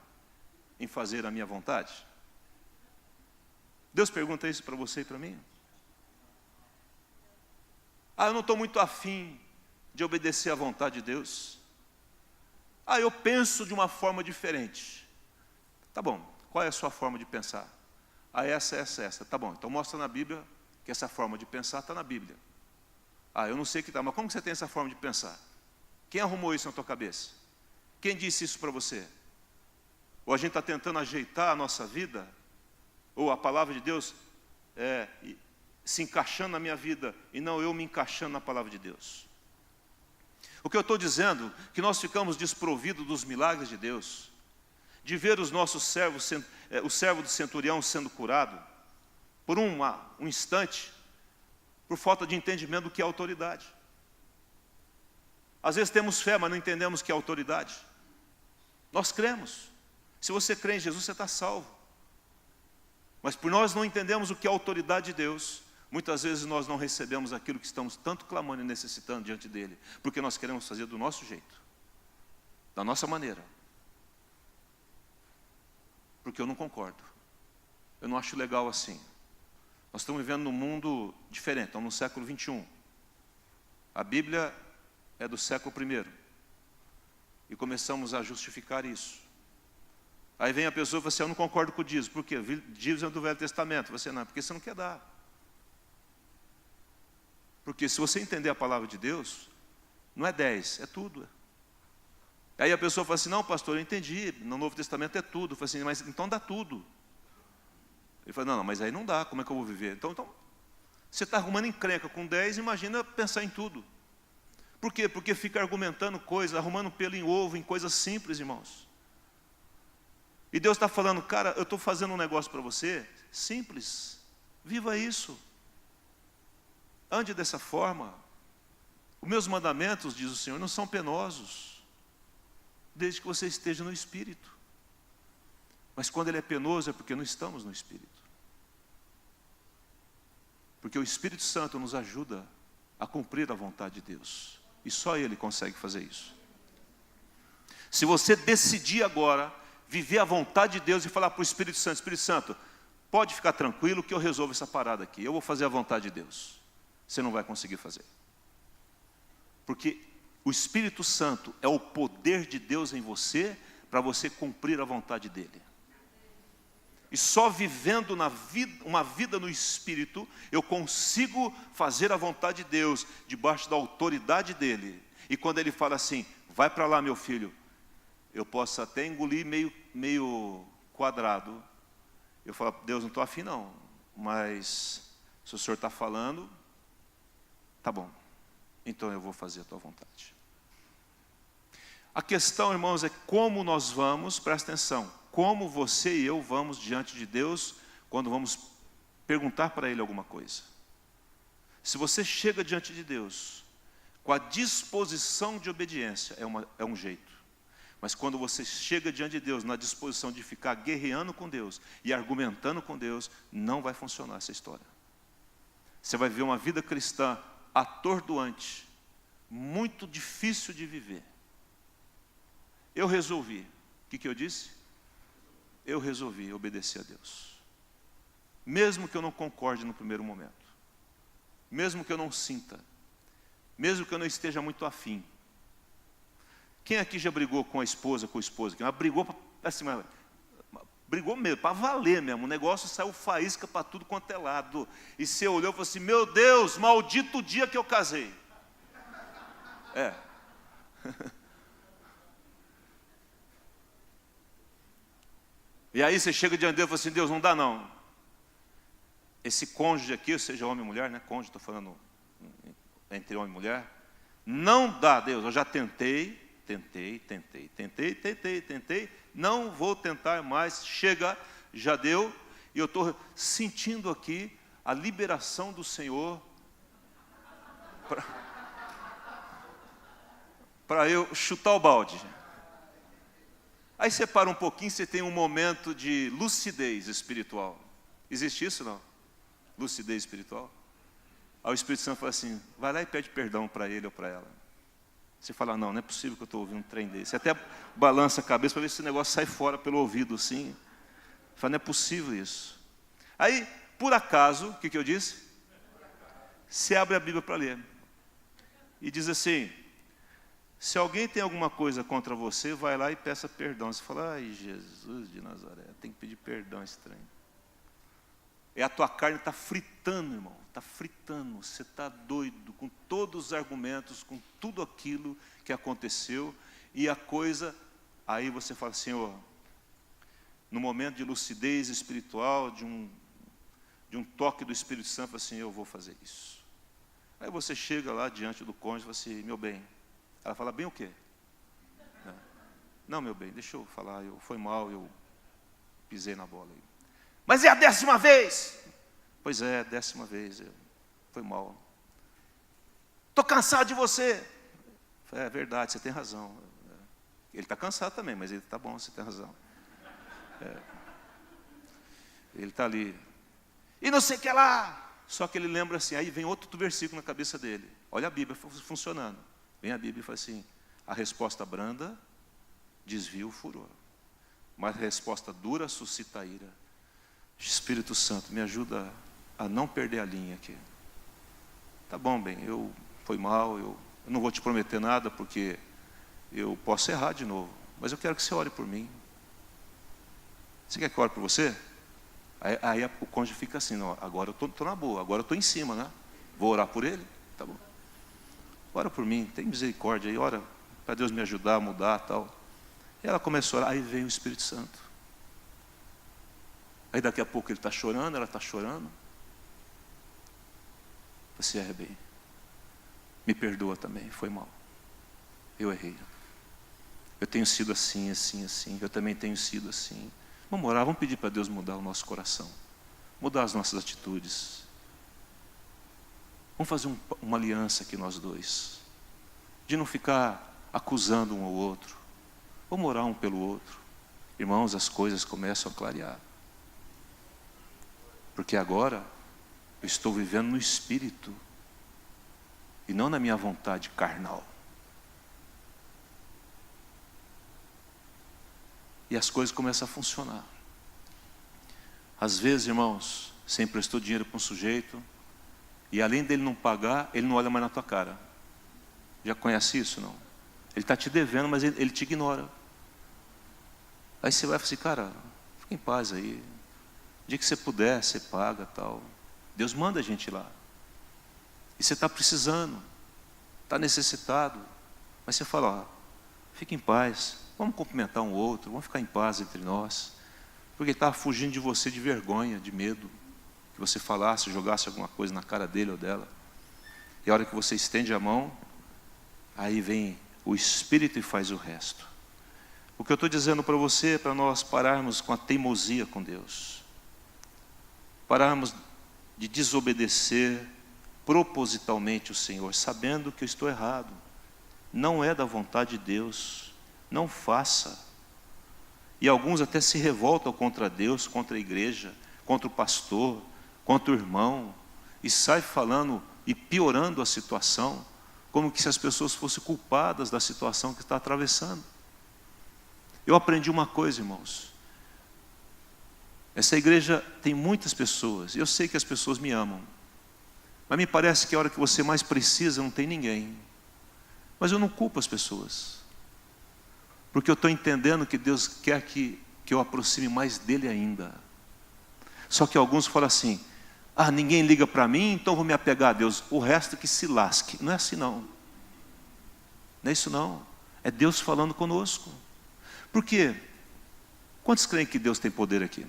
em fazer a minha vontade? Deus pergunta isso para você e para mim? Eu não estou muito afim de obedecer à vontade de Deus. Eu penso de uma forma diferente. Tá bom, qual é a sua forma de pensar? Essa. Tá bom, então mostra na Bíblia que essa forma de pensar está na Bíblia. Eu não sei que está, mas como que você tem essa forma de pensar? Quem arrumou isso na tua cabeça? Quem disse isso para você? Ou a gente está tentando ajeitar a nossa vida? Ou a palavra de Deus se encaixando na minha vida e não eu me encaixando na palavra de Deus? O que eu estou dizendo é que nós ficamos desprovidos dos milagres de Deus, de ver os nossos servos, o servo do centurião sendo curado, por um instante, por falta de entendimento do que é autoridade. Às vezes temos fé, mas não entendemos o que é autoridade. Nós cremos. Se você crê em Jesus, você está salvo. Mas por nós não entendemos o que é a autoridade de Deus, muitas vezes nós não recebemos aquilo que estamos tanto clamando e necessitando diante dEle, porque nós queremos fazer do nosso jeito, da nossa maneira. Porque eu não concordo, eu não acho legal assim. Nós estamos vivendo num mundo diferente, estamos no século 21. A Bíblia é do século 1. E começamos a justificar isso. Aí vem a pessoa e fala assim, eu não concordo com o dízimo. Por quê? Dízimo é do Velho Testamento. Você não, porque você não quer dar. Porque se você entender a palavra de Deus, não é 10, é tudo. Aí a pessoa fala assim, não pastor, eu entendi, no Novo Testamento é tudo. Eu falo assim, mas então dá tudo. Ele fala, não, mas aí não dá, como é que eu vou viver? Então você está arrumando encrenca com 10, imagina pensar em tudo. Por quê? Porque fica argumentando coisas, arrumando pelo em ovo, em coisas simples, irmãos. E Deus está falando, cara, eu estou fazendo um negócio para você, simples, viva isso. Ande dessa forma. Os meus mandamentos, diz o Senhor, não são penosos, desde que você esteja no Espírito. Mas quando ele é penoso é porque não estamos no Espírito. Porque o Espírito Santo nos ajuda a cumprir a vontade de Deus. E só Ele consegue fazer isso. Se você decidir agora viver a vontade de Deus e falar para o Espírito Santo, pode ficar tranquilo que eu resolvo essa parada aqui. Eu vou fazer a vontade de Deus. Você não vai conseguir fazer. Porque o Espírito Santo é o poder de Deus em você para você cumprir a vontade dEle. E só vivendo uma vida no Espírito, eu consigo fazer a vontade de Deus, debaixo da autoridade dEle. E quando Ele fala assim, vai para lá meu filho, eu posso até engolir meio quadrado. Eu falo, Deus, não estou afim não, mas se o Senhor está falando, tá bom, então eu vou fazer a tua vontade. A questão, irmãos, é como nós vamos, presta atenção, como você e eu vamos diante de Deus quando vamos perguntar para Ele alguma coisa. Se você chega diante de Deus com a disposição de obediência, é um jeito. Mas quando você chega diante de Deus na disposição de ficar guerreando com Deus e argumentando com Deus, não vai funcionar essa história. Você vai viver uma vida cristã atordoante, muito difícil de viver. Eu resolvi, o que eu disse? Eu resolvi obedecer a Deus. Mesmo que eu não concorde no primeiro momento. Mesmo que eu não sinta. Mesmo que eu não esteja muito afim. Quem aqui já brigou com a esposa, com o esposo? Quem brigou, assim, brigou mesmo, para valer mesmo. O negócio saiu faísca para tudo quanto é lado. E você olhou e falou assim, meu Deus, maldito o dia que eu casei. É. E aí você chega diante de Deus e fala assim, Deus, não dá não. Esse cônjuge aqui, seja homem e mulher, né? Cônjuge, estou falando entre homem e mulher. Não dá, Deus, eu já tentei, não vou tentar mais, chega, já deu, e eu estou sentindo aqui a liberação do Senhor para eu chutar o balde. Aí você para um pouquinho, você tem um momento de lucidez espiritual. Existe isso não? Lucidez espiritual? Aí o Espírito Santo fala assim, vai lá e pede perdão para ele ou para ela. Você fala, não é possível que eu estou ouvindo um trem desse. Você até balança a cabeça para ver se esse negócio sai fora pelo ouvido assim. Fala, não é possível isso. Aí, por acaso, o que eu disse? Você abre a Bíblia para ler. E diz assim, se alguém tem alguma coisa contra você, vai lá e peça perdão. Você fala, ai Jesus de Nazaré, tem que pedir perdão esse trem. E a tua carne está fritando, irmão, está fritando. Você está doido com todos os argumentos, com tudo aquilo que aconteceu. E a coisa, aí você fala, Senhor, no momento de lucidez espiritual, de um toque do Espírito Santo, assim, eu vou fazer isso. Aí você chega lá diante do cônjuge e fala assim, meu bem. Ela fala, bem o quê? Não, meu bem, deixa eu falar, foi mal, eu pisei na bola. Mas é a 10ª vez. Pois é, 10ª vez, foi mal. Estou cansado de você. É verdade, você tem razão. Ele está cansado também, mas ele está bom, você tem razão. Ele está ali. E não sei o que lá. Só que ele lembra assim, aí vem outro versículo na cabeça dele. Olha a Bíblia funcionando. Vem a Bíblia e fala assim, a resposta branda desvia o furor, mas a resposta dura suscita a ira. Espírito Santo, me ajuda a não perder a linha aqui. Tá bom, bem, foi mal, eu não vou te prometer nada, porque eu posso errar de novo, mas eu quero que você ore por mim. Você quer que eu ore por você? Aí o cônjuge fica assim, não, agora eu estou na boa, agora eu estou em cima, né? Vou orar por ele? Tá bom. Ora por mim, tem misericórdia aí, ora para Deus me ajudar a mudar, tal. E ela começou a orar, aí vem o Espírito Santo. Aí daqui a pouco ele está chorando, ela está chorando. Você é bem, me perdoa também, foi mal. Eu errei. Eu tenho sido assim, assim, assim. Eu também tenho sido assim. Vamos orar, vamos pedir para Deus mudar o nosso coração, mudar as nossas atitudes. Vamos fazer uma aliança aqui nós dois, de não ficar acusando um ao outro. Vamos orar um pelo outro. Irmãos, as coisas começam a clarear. Porque agora eu estou vivendo no Espírito e não na minha vontade carnal. E as coisas começam a funcionar. Às vezes, irmãos, você emprestou dinheiro para um sujeito e além dele não pagar, ele não olha mais na tua cara. Já conhece isso, não? Ele está te devendo, mas ele te ignora. Aí você vai falar assim, cara, fica em paz aí. O dia que você puder, você paga, tal. Deus manda a gente lá. E você está precisando, está necessitado. Mas você fala, ó, fica em paz, vamos cumprimentar um outro, vamos ficar em paz entre nós. Porque ele estava fugindo de você de vergonha, de medo. Que você falasse, jogasse alguma coisa na cara dele ou dela. E a hora que você estende a mão, aí vem o Espírito e faz o resto. O que eu estou dizendo para você é para nós pararmos com a teimosia com Deus. Pararmos de desobedecer propositalmente o Senhor, sabendo que eu estou errado. Não é da vontade de Deus. Não faça. E alguns até se revoltam contra Deus, contra a igreja, contra o pastor, contra o irmão, e sai falando e piorando a situação, como que se as pessoas fossem culpadas da situação que está atravessando. Eu aprendi uma coisa, irmãos. Essa igreja tem muitas pessoas, e eu sei que as pessoas me amam, mas me parece que a hora que você mais precisa não tem ninguém. Mas eu não culpo as pessoas, porque eu estou entendendo que Deus quer que eu aproxime mais dele ainda. Só que alguns falam assim, ninguém liga para mim, então vou me apegar a Deus, o resto que se lasque. Não é assim não. Não é isso não. É Deus falando conosco. Por quê? Quantos creem que Deus tem poder aqui?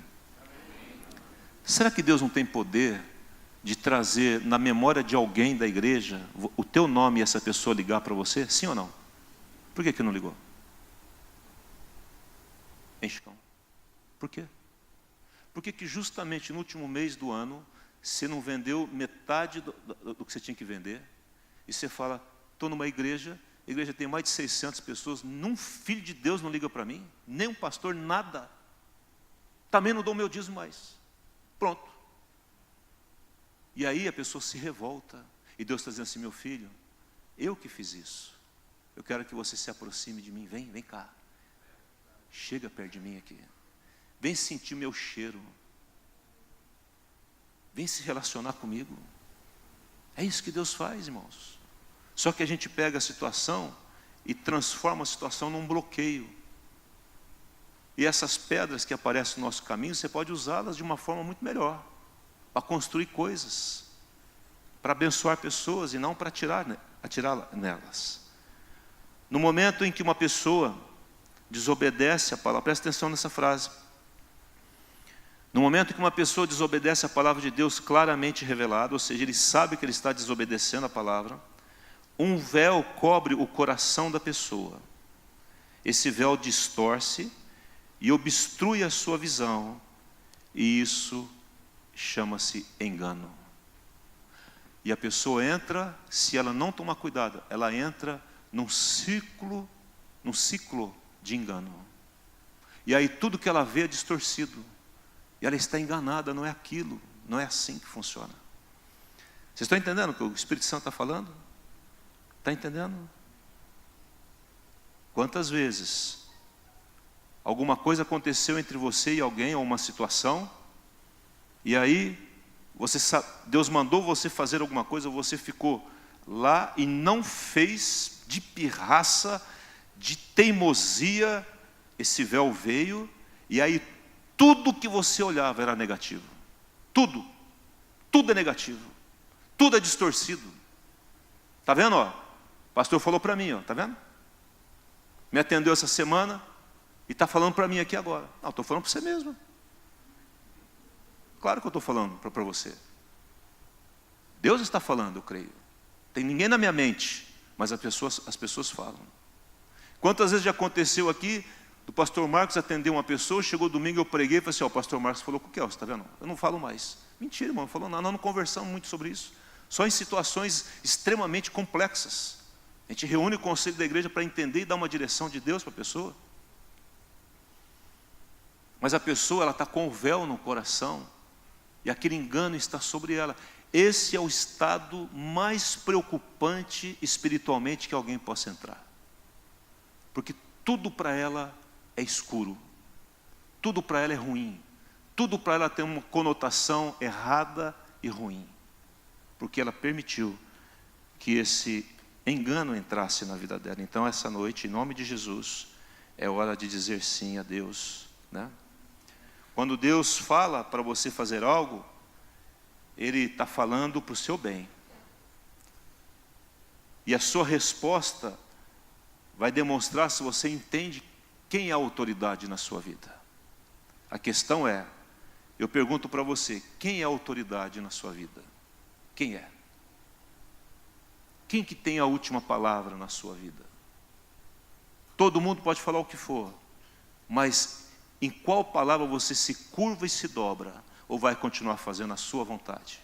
Será que Deus não tem poder de trazer na memória de alguém da igreja o teu nome e essa pessoa ligar para você? Sim ou não? Por que não ligou? Chicão. Por quê? Porque que justamente no último mês do ano você não vendeu metade do que você tinha que vender, e você fala, estou numa igreja, a igreja tem mais de 600 pessoas, nenhum filho de Deus não liga para mim, nem um pastor, nada. Também não dou o meu dízimo mais. Pronto. E aí a pessoa se revolta, e Deus está dizendo assim, meu filho, eu que fiz isso, eu quero que você se aproxime de mim, vem cá, chega perto de mim aqui, vem sentir meu cheiro, vem se relacionar comigo. É isso que Deus faz, irmãos. Só que a gente pega a situação e transforma a situação num bloqueio. E essas pedras que aparecem no nosso caminho, você pode usá-las de uma forma muito melhor, para construir coisas, para abençoar pessoas e não para atirar nelas. No momento em que uma pessoa desobedece a palavra, presta atenção nessa frase. No momento que uma pessoa desobedece a palavra de Deus claramente revelada, ou seja, ele sabe que ele está desobedecendo a palavra, um véu cobre o coração da pessoa. Esse véu distorce e obstrui a sua visão, e isso chama-se engano. E a pessoa entra, se ela não tomar cuidado, ela entra num ciclo de engano. E aí tudo que ela vê é distorcido. E ela está enganada, não é aquilo, não é assim que funciona. Vocês estão entendendo o que o Espírito Santo está falando? Está entendendo? Quantas vezes alguma coisa aconteceu entre você e alguém, ou uma situação, e aí Deus mandou você fazer alguma coisa, você ficou lá e não fez, de pirraça, de teimosia, esse véu veio, e aí tudo que você olhava era negativo. Tudo é negativo, tudo é distorcido. Está vendo? Ó? O pastor falou para mim, está vendo? Me atendeu essa semana e está falando para mim aqui agora. Não, estou falando para você mesmo. Claro que eu estou falando para você. Deus está falando, eu creio. Tem ninguém na minha mente, mas as pessoas falam. Quantas vezes já aconteceu aqui, do pastor Marcos atender uma pessoa, chegou domingo, eu preguei e falei assim, ó, o pastor Marcos falou com o Kelso, está vendo? Eu não falo mais. Mentira, irmão, não falou nada, nós não conversamos muito sobre isso. Só em situações extremamente complexas. A gente reúne o conselho da igreja para entender e dar uma direção de Deus para a pessoa. Mas a pessoa, ela está com o véu no coração, e aquele engano está sobre ela. Esse é o estado mais preocupante espiritualmente que alguém possa entrar. Porque tudo para ela é escuro. Tudo para ela é ruim. Tudo para ela tem uma conotação errada e ruim. Porque ela permitiu que esse engano entrasse na vida dela. Então essa noite, em nome de Jesus, é hora de dizer sim a Deus, né? Quando Deus fala para você fazer algo, Ele está falando para o seu bem. E a sua resposta vai demonstrar se você entende quem é a autoridade na sua vida. A questão é, eu pergunto para você, quem é a autoridade na sua vida? Quem é? Quem que tem a última palavra na sua vida? Todo mundo pode falar o que for, mas em qual palavra você se curva e se dobra, ou vai continuar fazendo a sua vontade?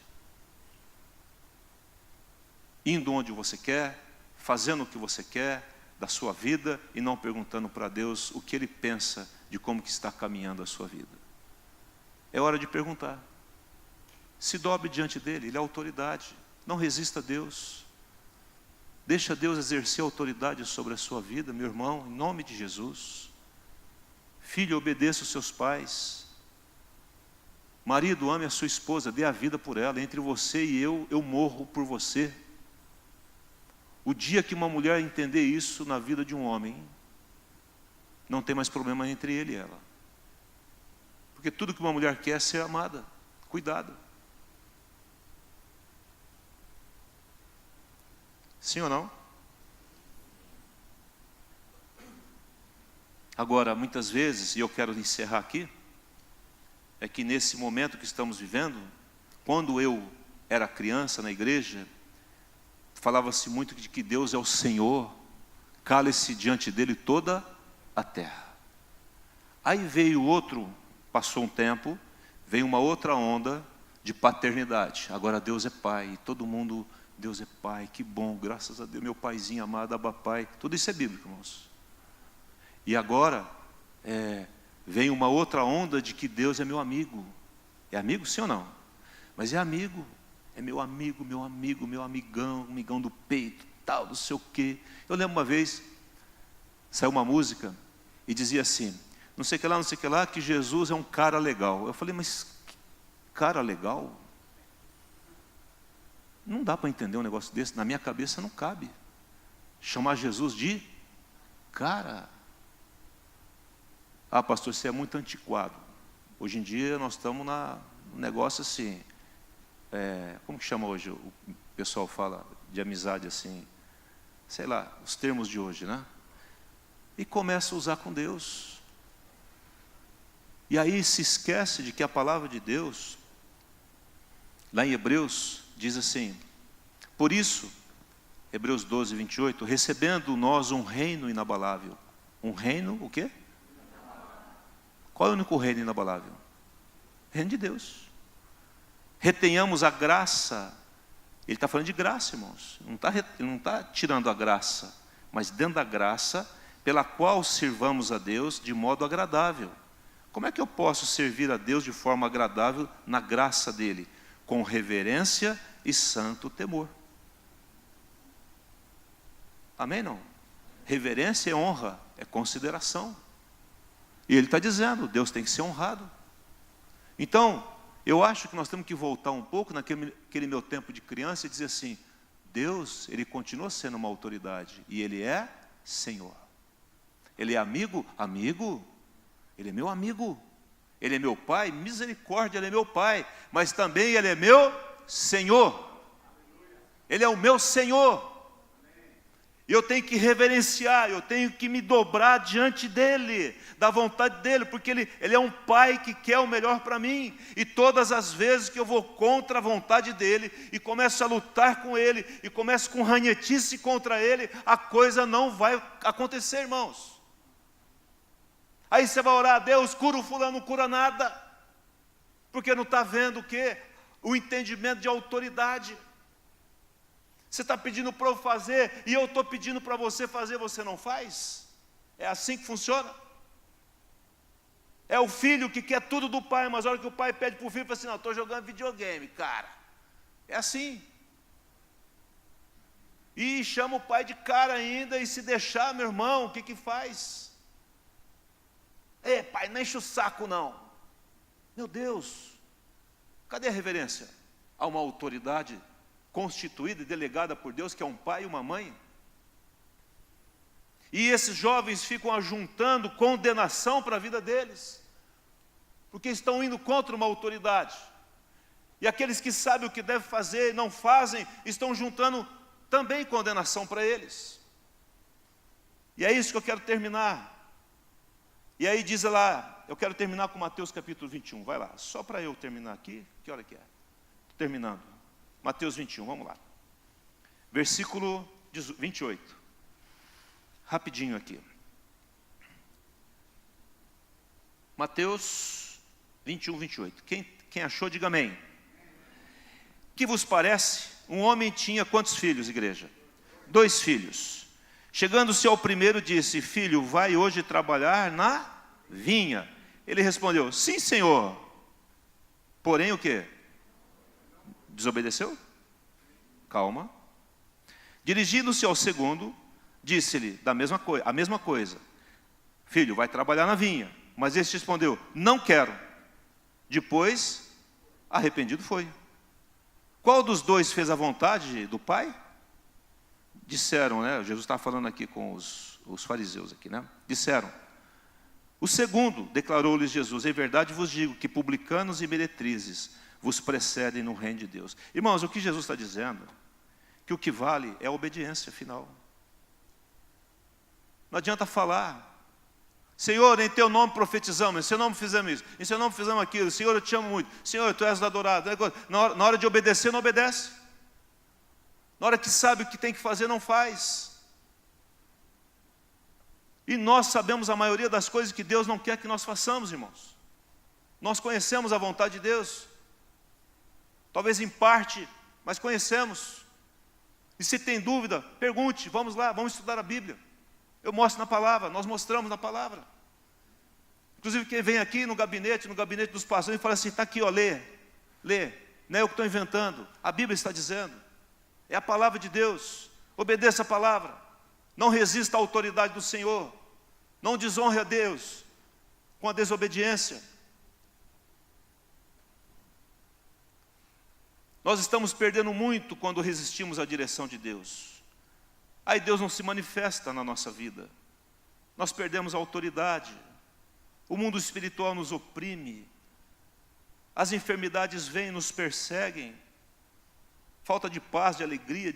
Indo onde você quer, fazendo o que você quer da sua vida, e não perguntando para Deus o que Ele pensa de como que está caminhando a sua vida. É hora de perguntar. Se dobre diante dEle, Ele é autoridade. Não resista a Deus. Deixa Deus exercer autoridade sobre a sua vida, meu irmão, em nome de Jesus. Filho, obedeça os seus pais. Marido, ame a sua esposa, dê a vida por ela. Entre você e eu morro por você. O dia que uma mulher entender isso na vida de um homem, não tem mais problema entre ele e ela. Porque tudo que uma mulher quer é ser amada. Cuidado. Sim ou não? Agora, muitas vezes, e eu quero encerrar aqui, é que nesse momento que estamos vivendo, quando eu era criança na igreja, falava-se muito de que Deus é o Senhor, cale-se diante dele toda a terra. Aí veio outro, passou um tempo, veio uma outra onda de paternidade. Agora Deus é pai, e todo mundo, Deus é pai, que bom, graças a Deus, meu paizinho amado, Abba Pai. Tudo isso é bíblico, irmãos. E agora, vem uma outra onda de que Deus é meu amigo. É amigo, sim ou não? Mas é amigo. É meu amigo, meu amigo, meu amigão, amigão do peito, tal, não sei o quê. Eu lembro uma vez, saiu uma música e dizia assim, não sei o que lá, que Jesus é um cara legal. Eu falei, mas que cara legal? Não dá para entender um negócio desse, na minha cabeça não cabe. Chamar Jesus de cara. Ah, pastor, você é muito antiquado. Hoje em dia nós estamos num negócio assim... como que chama hoje? O pessoal fala de amizade assim, sei lá, os termos de hoje, né? E começa a usar com Deus. E aí se esquece de que a palavra de Deus, lá em Hebreus, diz assim, por isso, Hebreus 12, 28, recebendo nós um reino inabalável. Um reino, o quê? Qual é o único reino inabalável? Reino de Deus. Retenhamos a graça. Ele está falando de graça, irmãos. Ele não está tirando a graça, mas dentro da graça, pela qual sirvamos a Deus de modo agradável, Como é que eu posso servir a Deus de forma agradável na graça dEle? Com reverência e santo temor. Amém, não? Reverência é honra, é consideração. E ele está dizendo, Deus tem que ser honrado. Então, eu acho que nós temos que voltar um pouco naquele meu tempo de criança e dizer assim, Deus, Ele continua sendo uma autoridade, e Ele é Senhor. Ele é amigo? Amigo. Ele é meu amigo. Ele é meu Pai? Misericórdia, Ele é meu Pai. Mas também Ele é meu Senhor. Ele é o meu Senhor. E eu tenho que reverenciar, eu tenho que me dobrar diante dEle, da vontade dEle, porque Ele é um Pai que quer o melhor para mim. E todas as vezes que eu vou contra a vontade dEle, e começo a lutar com Ele, e começo com ranhetice contra Ele, a coisa não vai acontecer, irmãos. Aí você vai orar, Deus cura o fulano, não cura nada, porque não está vendo o quê? O entendimento de autoridade. Você está pedindo para eu fazer, e eu estou pedindo para você fazer, você não faz? É assim que funciona? É o filho que quer tudo do pai, mas a hora que o pai pede para o filho, fala assim, não, estou jogando videogame, cara. É assim. E chama o pai de cara ainda, e se deixar, meu irmão, o que faz? Pai, não enche o saco não. Meu Deus, cadê a reverência? Há uma autoridade constituída e delegada por Deus, que é um pai e uma mãe. E esses jovens ficam ajuntando condenação para a vida deles, porque estão indo contra uma autoridade. E aqueles que sabem o que devem fazer e não fazem, estão juntando também condenação para eles. E é isso que eu quero terminar. E aí diz lá, eu quero terminar com Mateus capítulo 21, vai lá, só para eu terminar aqui, que hora que é? Estou terminando. Mateus 21, vamos lá. Versículo 28. Rapidinho aqui. Mateus 21, 28. Quem achou, diga amém. Que vos parece? Um homem tinha quantos filhos, igreja? 2 filhos. Chegando-se ao primeiro, disse, filho, vai hoje trabalhar na vinha. Ele respondeu, sim, senhor. Porém, o quê? Desobedeceu? Calma. Dirigindo-se ao segundo, disse-lhe a mesma coisa. Filho, vai trabalhar na vinha. Mas este respondeu, não quero. Depois, arrependido foi. Qual dos dois fez a vontade do pai? Disseram, né? Jesus está falando aqui com os fariseus aqui, né? Disseram. O segundo, declarou-lhes Jesus, em verdade vos digo que publicanos e meretrizes vos precedem no reino de Deus. Irmãos, o que Jesus está dizendo? Que o que vale é a obediência final. Não adianta falar, Senhor, em teu nome profetizamos, em seu nome fizemos isso, em seu nome fizemos aquilo, Senhor, eu te amo muito, Senhor, tu és o adorado. Na hora de obedecer, não obedece. Na hora que sabe o que tem que fazer, não faz. E nós sabemos a maioria das coisas que Deus não quer que nós façamos, irmãos. Nós conhecemos a vontade de Deus. Talvez em parte, mas conhecemos. E se tem dúvida, pergunte, vamos lá, vamos estudar a Bíblia. Eu mostro na palavra, nós mostramos na palavra. Inclusive quem vem aqui no gabinete dos pastores, e fala assim, está aqui, ó, lê. Não é eu que estou inventando, a Bíblia está dizendo. É a palavra de Deus, obedeça a palavra. Não resista à autoridade do Senhor. Não desonre a Deus com a desobediência. Nós estamos perdendo muito quando resistimos à direção de Deus. Aí Deus não se manifesta na nossa vida. Nós perdemos a autoridade. O mundo espiritual nos oprime. As enfermidades vêm e nos perseguem. Falta de paz, de alegria,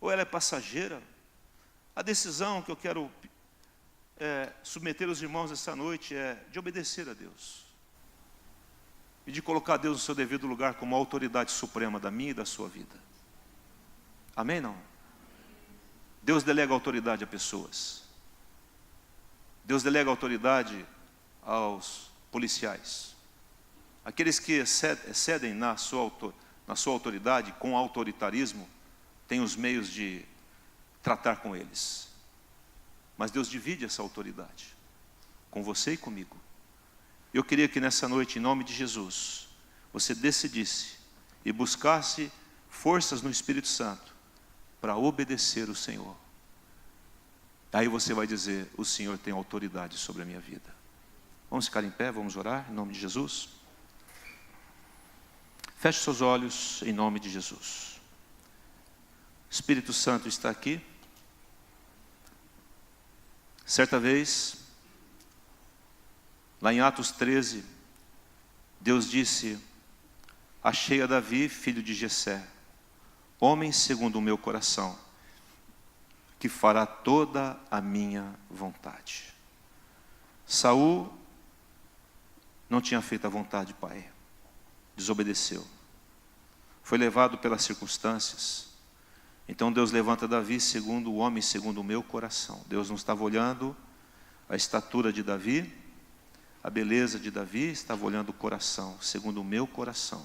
ou ela é passageira. A decisão que eu quero submeter os irmãos essa noite é de obedecer a Deus. E de colocar Deus no seu devido lugar como a autoridade suprema da minha e da sua vida. Amém, não? Deus delega autoridade a pessoas. Deus delega autoridade aos policiais. Aqueles que excedem na sua autoridade, com autoritarismo, têm os meios de tratar com eles. Mas Deus divide essa autoridade, com você e comigo. Eu queria que nessa noite, em nome de Jesus, você decidisse e buscasse forças no Espírito Santo para obedecer o Senhor. Aí você vai dizer: o Senhor tem autoridade sobre a minha vida. Vamos ficar em pé, vamos orar em nome de Jesus. Feche seus olhos em nome de Jesus. O Espírito Santo está aqui. Certa vez, lá em Atos 13, Deus disse: achei a Davi, filho de Jessé, homem segundo o meu coração, que fará toda a minha vontade. Saul não tinha feito a vontade do pai, desobedeceu, foi levado pelas circunstâncias. Então Deus levanta Davi segundo o homem, segundo o meu coração. Deus não estava olhando a estatura de Davi, a beleza de Davi, estava olhando o coração, segundo o meu coração.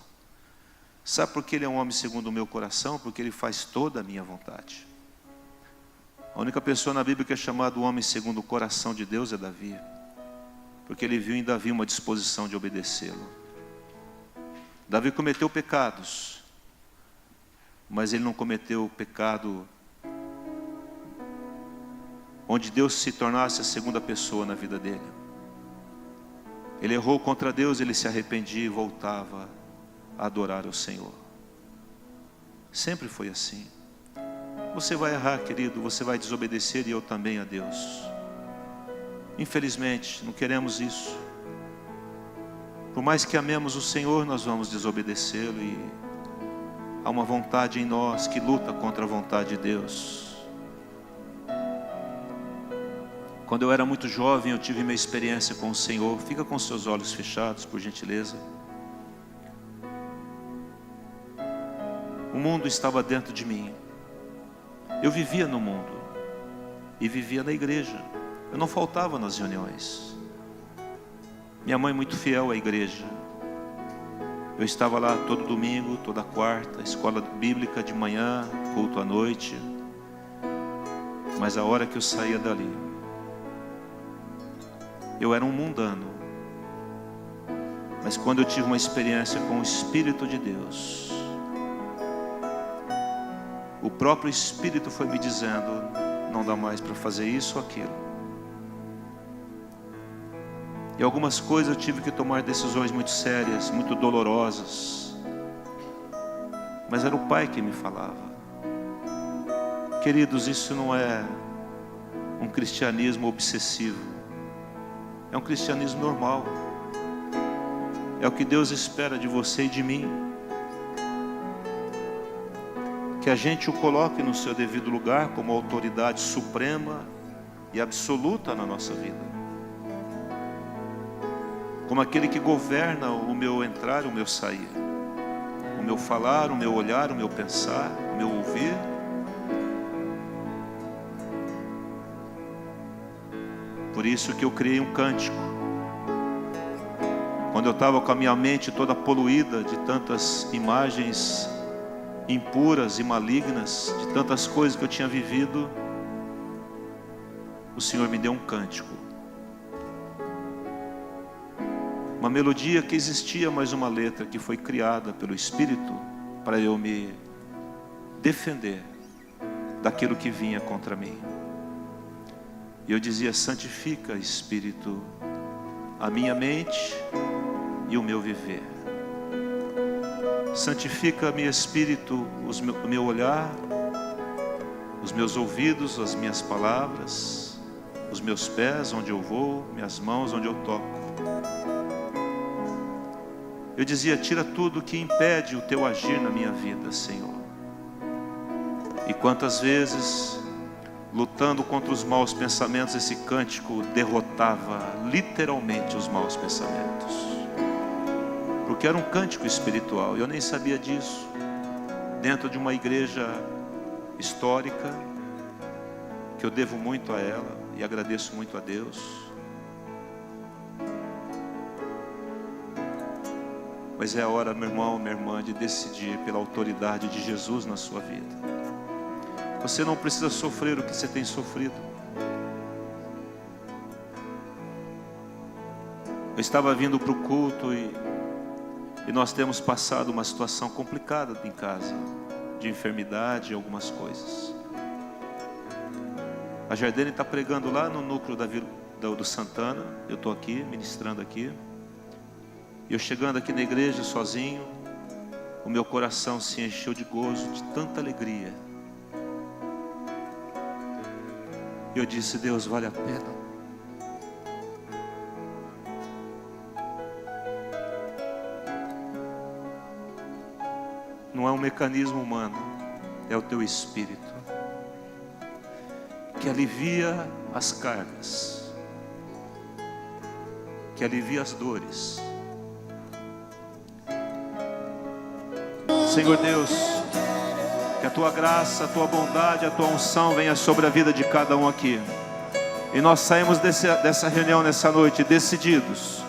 Sabe por que ele é um homem segundo o meu coração? Porque ele faz toda a minha vontade. A única pessoa na Bíblia que é chamado homem segundo o coração de Deus é Davi, porque ele viu em Davi uma disposição de obedecê-lo. Davi cometeu pecados, mas ele não cometeu o pecado onde Deus se tornasse a segunda pessoa na vida dele. Ele errou contra Deus, ele se arrependia e voltava a adorar o Senhor. Sempre foi assim. Você vai errar, querido, você vai desobedecer, e eu também, a Deus. Infelizmente, não queremos isso. Por mais que amemos o Senhor, nós vamos desobedecê-lo, e há uma vontade em nós que luta contra a vontade de Deus. Quando eu era muito jovem, eu tive minha experiência com o Senhor. Fica com seus olhos fechados, por gentileza. O mundo estava dentro de mim. Eu vivia no mundo e vivia na igreja. Eu não faltava nas reuniões. Minha mãe muito fiel à igreja. Eu estava lá todo domingo, toda quarta, escola bíblica de manhã, culto à noite. Mas a hora que eu saía dali, eu era um mundano. Mas quando eu tive uma experiência com o Espírito de Deus, o próprio Espírito foi me dizendo: não dá mais para fazer isso ou aquilo. E algumas coisas eu tive que tomar decisões muito sérias, muito dolorosas. Mas era o Pai que me falava. Queridos, isso não é um cristianismo obsessivo. É um cristianismo normal. É o que Deus espera de você e de mim. Que a gente o coloque no seu devido lugar como autoridade suprema e absoluta na nossa vida. Como aquele que governa o meu entrar e o meu sair. O meu falar, o meu olhar, o meu pensar, o meu ouvir. Por isso que eu criei um cântico. Quando eu estava com a minha mente toda poluída de tantas imagens impuras e malignas, de tantas coisas que eu tinha vivido, o Senhor me deu um cântico. Uma melodia que existia, mas uma letra que foi criada pelo Espírito para eu me defender daquilo que vinha contra mim. E eu dizia: santifica, Espírito, a minha mente e o meu viver. Santifica-me, Espírito, o meu olhar, os meus ouvidos, as minhas palavras, os meus pés onde eu vou, minhas mãos onde eu toco. Eu dizia: tira tudo que impede o teu agir na minha vida, Senhor. E quantas vezes, lutando contra os maus pensamentos, esse cântico derrotava literalmente os maus pensamentos. Porque era um cântico espiritual, e eu nem sabia disso. Dentro de uma igreja histórica, que eu devo muito a ela e agradeço muito a Deus. Mas é a hora, meu irmão, minha irmã, de decidir pela autoridade de Jesus na sua vida. Você não precisa sofrer o que você tem sofrido. Eu estava vindo para o culto e nós temos passado uma situação complicada em casa, de enfermidade e algumas coisas. A Jardine está pregando lá no núcleo do Santana, eu estou aqui, ministrando aqui. E eu chegando aqui na igreja sozinho, o meu coração se encheu de gozo, de tanta alegria. E eu disse: Deus, vale a pena. Não é um mecanismo humano, é o teu Espírito, que alivia as cargas, que alivia as dores. Senhor Deus, que a tua graça, a tua bondade, a tua unção venha sobre a vida de cada um aqui. E nós saímos dessa reunião nessa noite decididos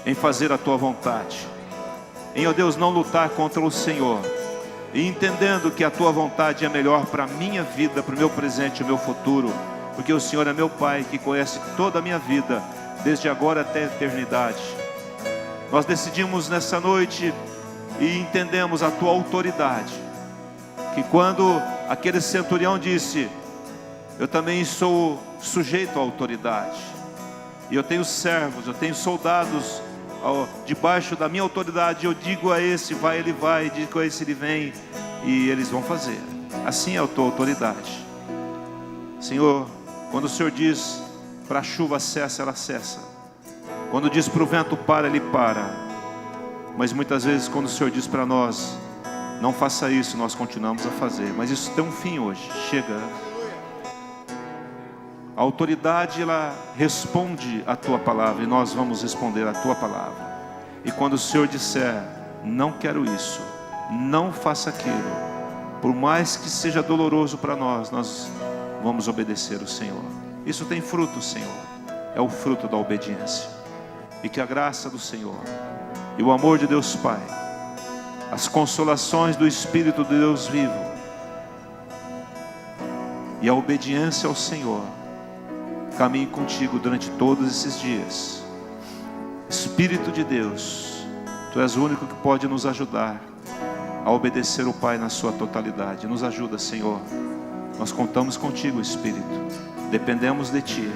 em fazer a tua vontade, em, ó Deus, não lutar contra o Senhor, e entendendo que a tua vontade é melhor para a minha vida, para o meu presente e o meu futuro, porque o Senhor é meu Pai que conhece toda a minha vida, desde agora até a eternidade. Nós decidimos nessa noite e entendemos a tua autoridade, que quando aquele centurião disse: eu também sou sujeito à autoridade, e eu tenho servos, eu tenho soldados debaixo da minha autoridade, eu digo a esse vai, ele vai, digo a esse ele vem, e eles vão fazer. Assim é a tua autoridade, Senhor. Quando o Senhor diz para a chuva cessa, ela cessa. Quando diz para o vento para, ele para. Mas muitas vezes quando o Senhor diz para nós não faça isso, nós continuamos a fazer. Mas isso tem um fim hoje, chega. A autoridade, ela responde à tua palavra, e nós vamos responder à tua palavra. E quando o Senhor disser não quero isso, não faça aquilo, por mais que seja doloroso para nós, nós vamos obedecer o Senhor. Isso tem fruto, Senhor, é o fruto da obediência. E que a graça do Senhor e o amor de Deus Pai, as consolações do Espírito de Deus vivo e a obediência ao Senhor caminhe contigo durante todos esses dias. Espírito de Deus, Tu és o único que pode nos ajudar a obedecer o Pai na sua totalidade. Nos ajuda, Senhor. Nós contamos contigo, Espírito, dependemos de Ti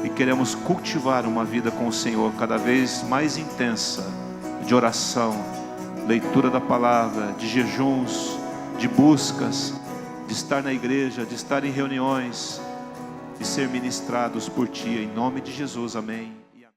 e queremos cultivar uma vida com o Senhor cada vez mais intensa, de oração, leitura da palavra, de jejuns, de buscas, de estar na igreja, de estar em reuniões e ser ministrados por Ti, em nome de Jesus, amém.